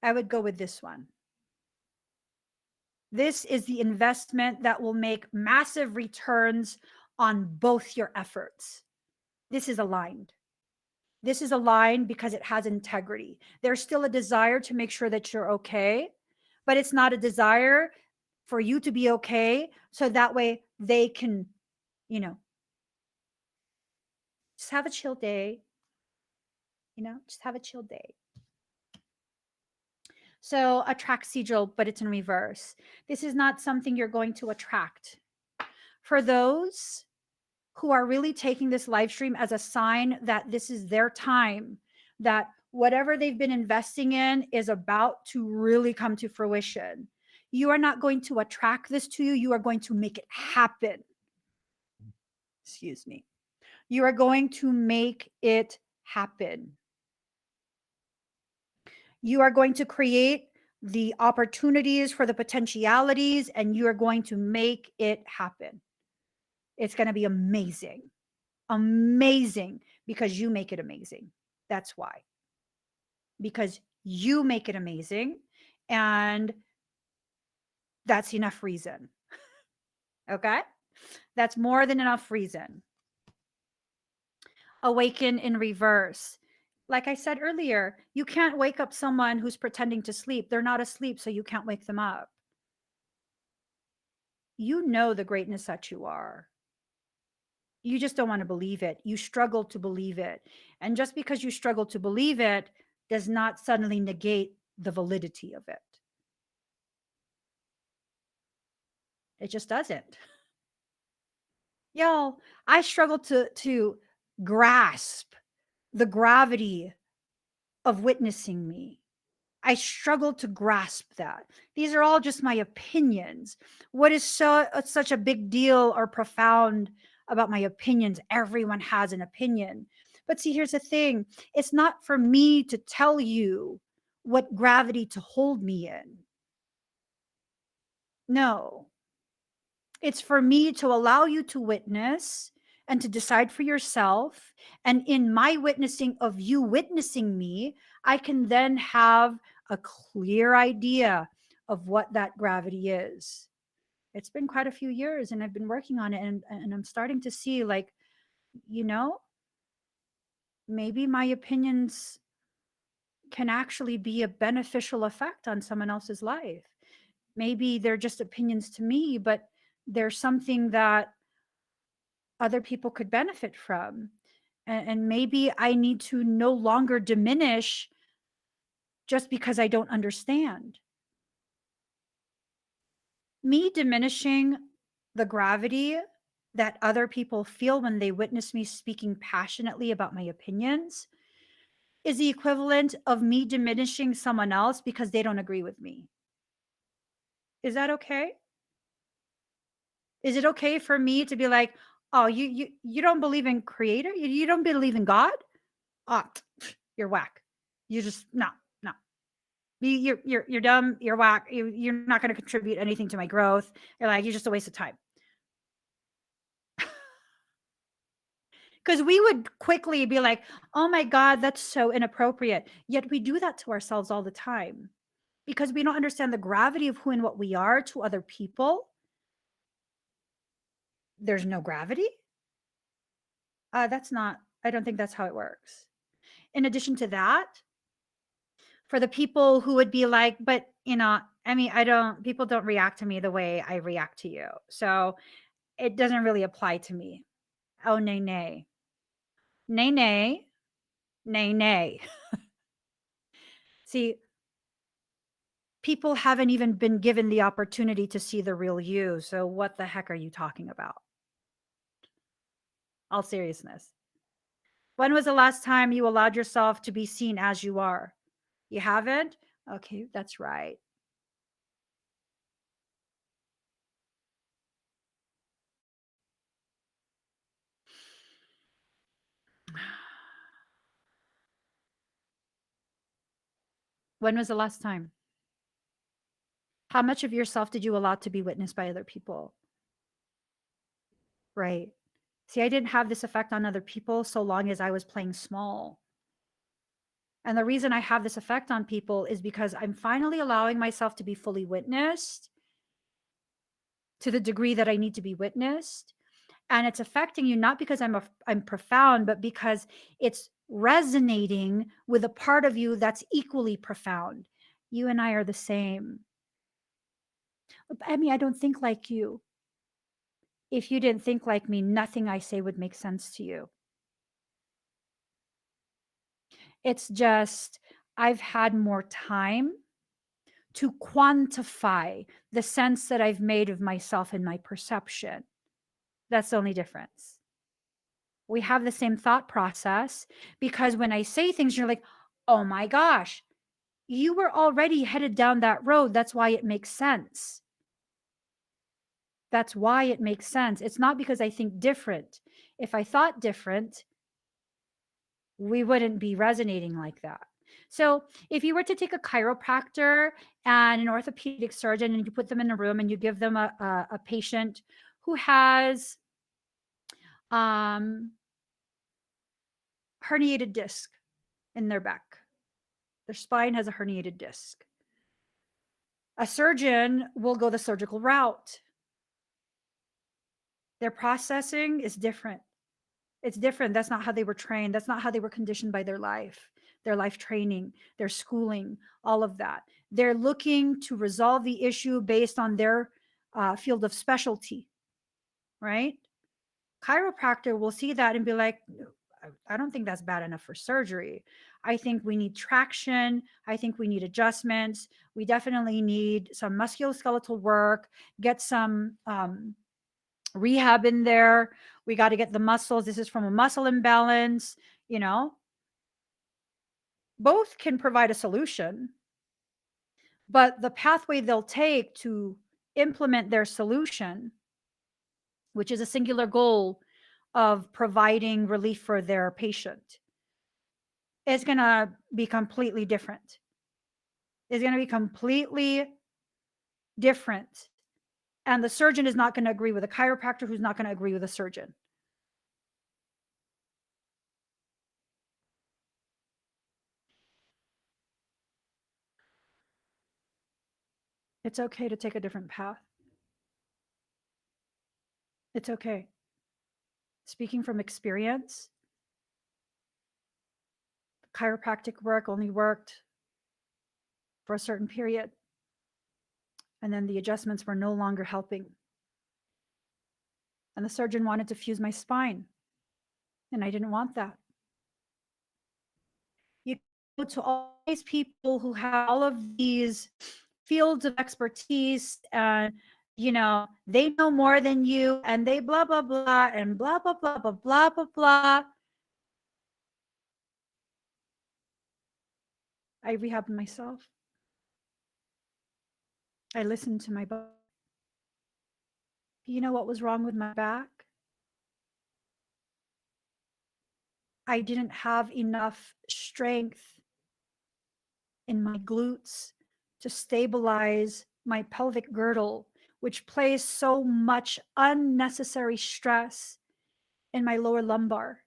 I would go with this one. This is the investment that will make massive returns on both your efforts. This is aligned. This is aligned because it has integrity. There's still a desire to make sure that you're okay, but it's not a desire for you to be okay. So that way they can, just have a chill day, just have a chill day. So attract sigil, but it's in reverse. This is not something you're going to attract. For those who are really taking this live stream as a sign that this is their time, that whatever they've been investing in is about to really come to fruition. You are not going to attract this to you. You are going to make it happen. Excuse me. You are going to make it happen. You are going to create the opportunities for the potentialities, and you are going to make it happen. It's going to be amazing. Amazing, because you make it amazing. That's why. Because you make it amazing, and that's enough reason. Okay? That's more than enough reason. Awaken in reverse. Like I said earlier, you can't wake up someone who's pretending to sleep. They're not asleep, so you can't wake them up. You know the greatness that you are. You just don't want to believe it. You struggle to believe it. And just because you struggle to believe it does not suddenly negate the validity of it. It just doesn't. Y'all, I struggle to grasp the gravity of witnessing me. I struggle to grasp that. These are all just my opinions. What is such a big deal or profound about my opinions? Everyone has an opinion. But see, here's the thing. It's not for me to tell you what gravity to hold me in. No. It's for me to allow you to witness and to decide for yourself. And in my witnessing of you witnessing me, I can then have a clear idea of what that gravity is. It's been quite a few years and I've been working on it, and I'm starting to see, like, maybe my opinions can actually be a beneficial effect on someone else's life. Maybe they're just opinions to me, but there's something that other people could benefit from. And maybe I need to no longer diminish just because I don't understand. Me diminishing the gravity that other people feel when they witness me speaking passionately about my opinions is the equivalent of me diminishing someone else because they don't agree with me. Is that okay? Is it okay for me to be like, "Oh, you don't believe in creator? You don't believe in God? Oh, you're whack. You just no, no. You're dumb. You're whack. You're not going to contribute anything to my growth. You're just a waste of time." Because we would quickly be like, "Oh my God, that's so inappropriate." Yet we do that to ourselves all the time because we don't understand the gravity of who and what we are to other people. There's no gravity. That's not. I don't think that's how it works. In addition to that, for the people who would be like, but I mean, people don't react to me the way I react to you. So it doesn't really apply to me. Oh, nay, nay. Nay, nay. Nay, nay. See, people haven't even been given the opportunity to see the real you. So what the heck are you talking about? All seriousness. When was the last time you allowed yourself to be seen as you are? You haven't? Okay, that's right. When was the last time? How much of yourself did you allow to be witnessed by other people? Right. See, I didn't have this effect on other people so long as I was playing small. And the reason I have this effect on people is because I'm finally allowing myself to be fully witnessed to the degree that I need to be witnessed. And it's affecting you not because I'm profound, but because it's resonating with a part of you that's equally profound. You and I are the same. I don't think like you. If you didn't think like me, nothing I say would make sense to you. It's just I've had more time to quantify the sense that I've made of myself and my perception. That's the only difference. We have the same thought process because when I say things, you're like, oh my gosh, you were already headed down that road. That's why it makes sense. That's why it makes sense. It's not because I think different. If I thought different, we wouldn't be resonating like that. So if you were to take a chiropractor and an orthopedic surgeon and you put them in a room and you give them a patient who has herniated disc in their back, their spine has a herniated disc. A surgeon will go the surgical route. Their processing is different. It's different. That's not how they were trained. That's not how they were conditioned by their life training, their schooling, all of that. They're looking to resolve the issue based on their field of specialty, right? Chiropractor will see that and be like, I don't think that's bad enough for surgery. I think we need traction. I think we need adjustments. We definitely need some musculoskeletal work, get some rehab in there. We got to get the muscles. This is from a muscle imbalance, you know. Both can provide a solution, but the pathway they'll take to implement their solution, which is a singular goal of providing relief for their patient, is going to be completely different. Is going to be completely different. And the surgeon is not going to agree with a chiropractor who's not going to agree with a surgeon. It's okay to take a different path. It's okay. Speaking from experience, chiropractic work only worked for a certain period. And then the adjustments were no longer helping. And the surgeon wanted to fuse my spine. And I didn't want that. You go to all these people who have all of these fields of expertise and they know more than you and they blah blah blah and blah blah blah blah blah blah blah. I rehabbed myself. I listened to my body. You know what was wrong with my back? I didn't have enough strength in my glutes to stabilize my pelvic girdle, which places so much unnecessary stress in my lower lumbar.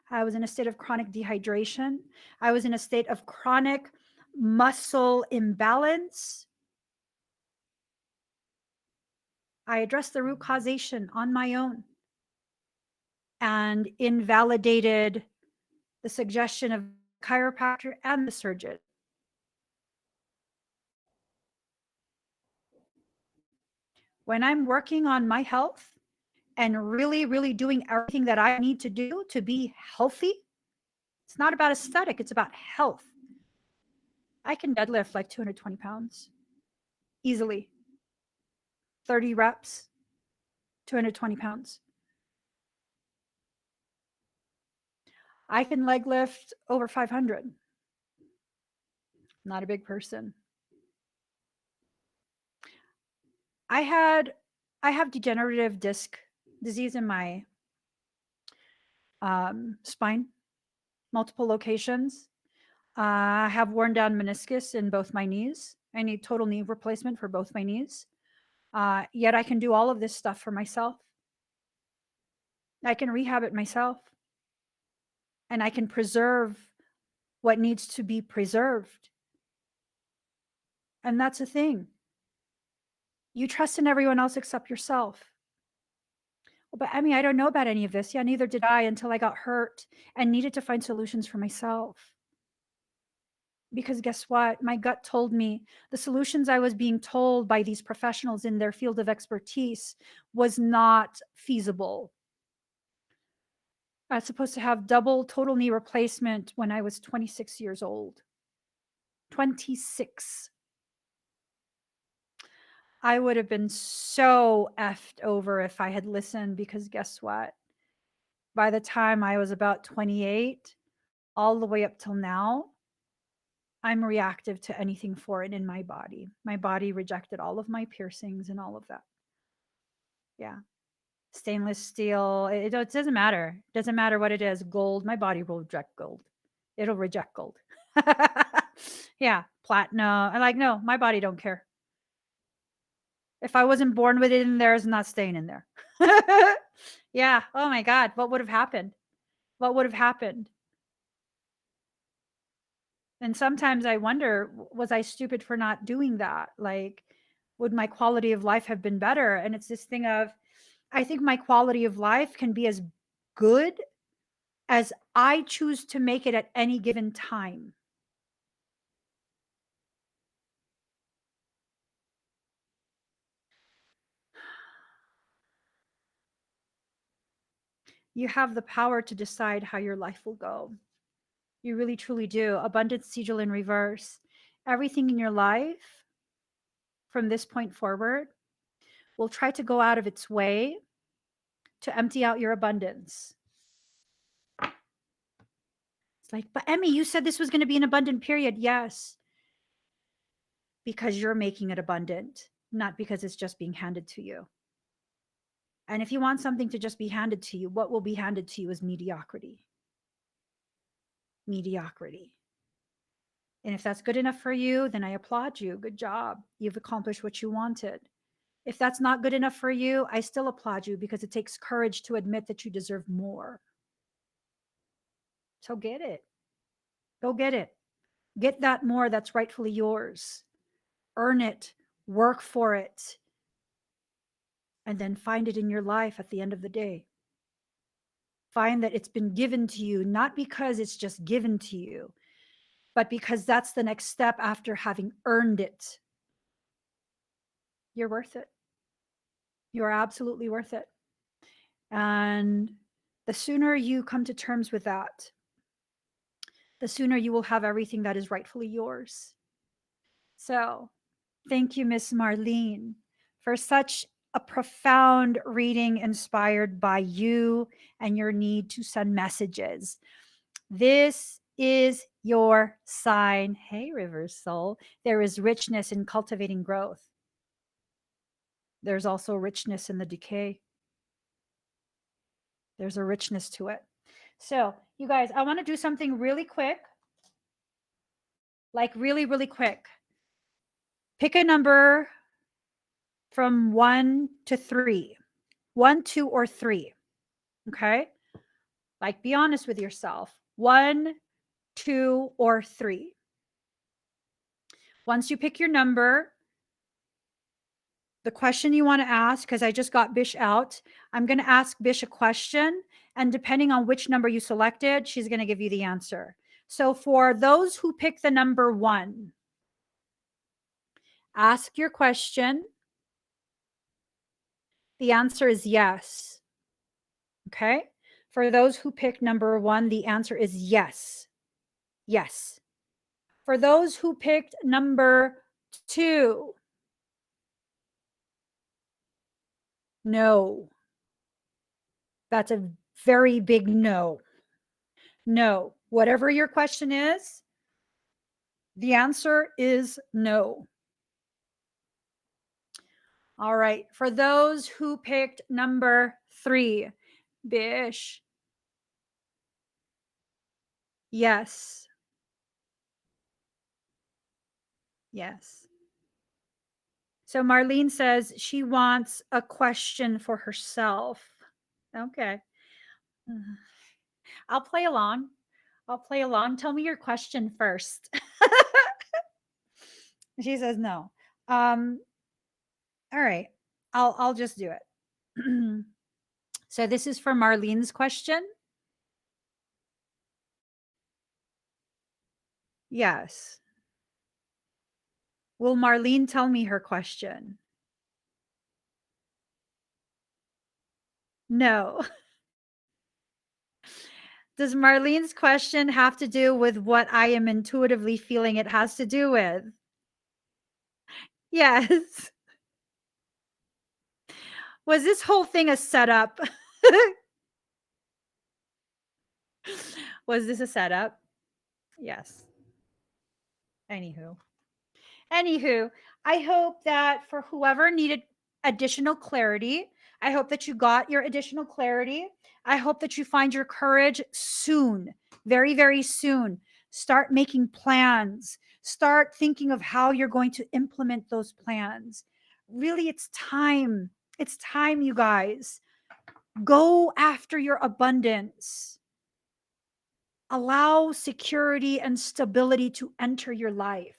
I was in a state of chronic dehydration. I was in a state of chronic muscle imbalance. I addressed the root causation on my own and invalidated the suggestion of chiropractor and the surgeon. When I'm working on my health and really, really doing everything that I need to do to be healthy, it's not about aesthetic, it's about health. I can deadlift like 220 pounds easily. 30 reps, 220 pounds. I can leg lift over 500. Not a big person. I have degenerative disc disease in my spine, multiple locations. I have worn down meniscus in both my knees. I need total knee replacement for both my knees. Yet I can do all of this stuff for myself. I can rehab it myself. And I can preserve what needs to be preserved. And that's the thing. You trust in everyone else except yourself. Well, but I mean, I don't know about any of this. Yeah, neither did I until I got hurt and needed to find solutions for myself. Because guess what? My gut told me the solutions I was being told by these professionals in their field of expertise was not feasible. I was supposed to have double total knee replacement when I was 26 years old. 26. I would have been so effed over if I had listened, because guess what? By the time I was about 28, all the way up till now, I'm reactive to anything foreign in my body. My body rejected all of my piercings and all of that. Yeah. Stainless steel. It doesn't matter. It doesn't matter what it is. Gold. My body will reject gold. It'll reject gold. Yeah. Platinum. I'm like, no, my body don't care. If I wasn't born with it in there, it's not staying in there. Yeah. Oh my God. What would have happened? What would have happened? And sometimes I wonder, was I stupid for not doing that? Like, would my quality of life have been better? And it's this thing of, I think my quality of life can be as good as I choose to make it at any given time. You have the power to decide how your life will go. You really, truly do. Abundance sigil in reverse. Everything in your life from this point forward will try to go out of its way to empty out your abundance. It's like, but Emmy, you said this was going to be an abundant period. Yes. Because you're making it abundant, not because it's just being handed to you. And if you want something to just be handed to you, what will be handed to you is mediocrity. Mediocrity. And if that's good enough for you, then I applaud you. Good job. You've accomplished what you wanted. If that's not good enough for you, I still applaud you, because it takes courage to admit that you deserve more. So get it. Go get it. Get that more that's rightfully yours. Earn it. Work for it. And then find it in your life at the end of the day. Find that it's been given to you, not because it's just given to you, but because that's the next step after having earned it. You're worth it. You're absolutely worth it. And the sooner you come to terms with that, the sooner you will have everything that is rightfully yours. So thank you, Miss Marlene, for such a profound reading inspired by you and your need to send messages. This is your sign. Hey, River Soul. There is richness in cultivating growth. There's also richness in the decay. There's a richness to it. So, you guys, I want to do something really quick. Like really, really quick. Pick a number from 1 to 3. 1, 2, or 3. Okay? Like, be honest with yourself. 1, 2, or 3. Once you pick your number, the question you want to ask, because I just got Bish out, I'm going to ask Bish a question, and depending on which number you selected, she's going to give you the answer. So for those who pick the number 1, ask your question. The answer is yes. Okay? For those who pick number 1, the answer is yes. Yes. For those who picked number 2, no. That's a very big no. No. Whatever your question is, the answer is no. All right. For those who picked number 3, Bish. Yes. Yes. So Marlene says she wants a question for herself. Okay. I'll play along. I'll play along. Tell me your question first. She says no. All right. I'll just do it. So this is for Marlene's question. Yes. Will Marlene tell me her question? No. Does Marlene's question have to do with what I am intuitively feeling it has to do with? Yes. Was this whole thing a setup? Was this a setup? Yes. Anywho, I hope that for whoever needed additional clarity, I hope that you got your additional clarity. I hope that you find your courage soon, very, very soon. Start making plans. Start thinking of how you're going to implement those plans. Really, it's time. It's time, you guys. Go after your abundance. Allow security and stability to enter your life.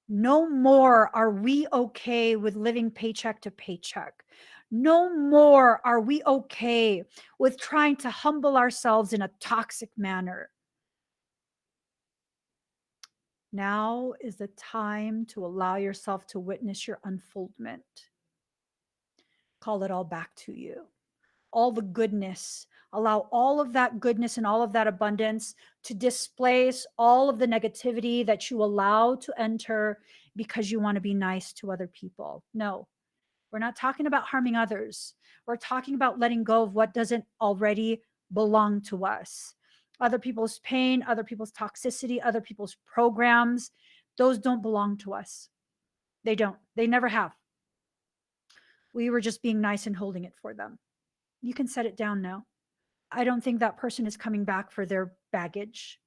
No more are we okay with living paycheck to paycheck. No more are we okay with trying to humble ourselves in a toxic manner. Now is the time to allow yourself to witness your unfoldment. Call it all back to you. All the goodness. Allow all of that goodness and all of that abundance to displace all of the negativity that you allow to enter because you want to be nice to other people. No, we're not talking about harming others. We're talking about letting go of what doesn't already belong to us. Other people's pain, other people's toxicity, other people's programs, those don't belong to us. They don't. They never have. We were just being nice and holding it for them. You can set it down now. I don't think that person is coming back for their baggage.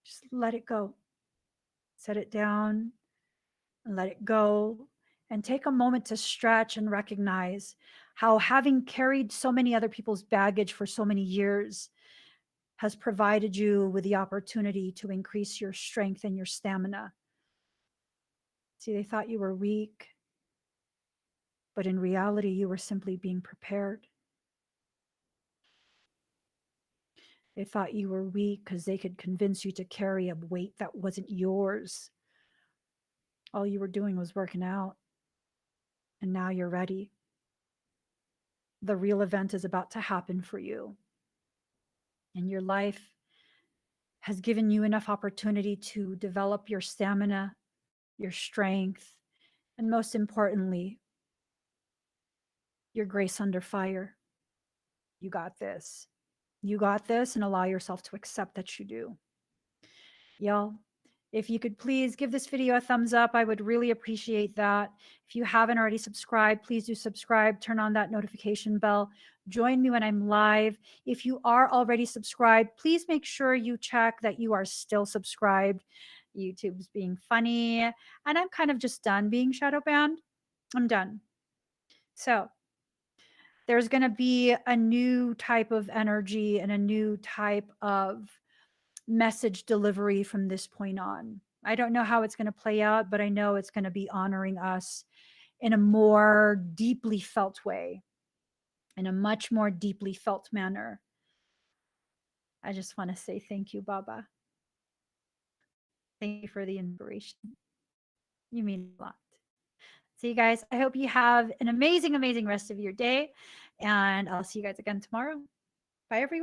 Just let it go. Set it down and let it go. And take a moment to stretch and recognize how having carried so many other people's baggage for so many years has provided you with the opportunity to increase your strength and your stamina. See, they thought you were weak, but in reality, you were simply being prepared. They thought you were weak because they could convince you to carry a weight that wasn't yours. All you were doing was working out. And now you're ready. The real event is about to happen for you. And your life has given you enough opportunity to develop your stamina, your strength, and most importantly, your grace under fire. You got this. You got this, and allow yourself to accept that you do. Y'all, if you could please give this video a thumbs up, I would really appreciate that. If you haven't already subscribed, please do subscribe, turn on that notification bell, join me when I'm live. If you are already subscribed, please make sure you check that you are still subscribed. YouTube's being funny, and I'm kind of just done being shadow banned. I'm done. So there's going to be a new type of energy and a new type of message delivery from this point on. I don't know how it's going to play out, but I know it's going to be honoring us in a more deeply felt way, in a much more deeply felt manner. I just want to say thank you, Baba. Thank you for the inspiration. You mean a lot. So, you guys, I hope you have an amazing, amazing rest of your day. And I'll see you guys again tomorrow. Bye, everyone.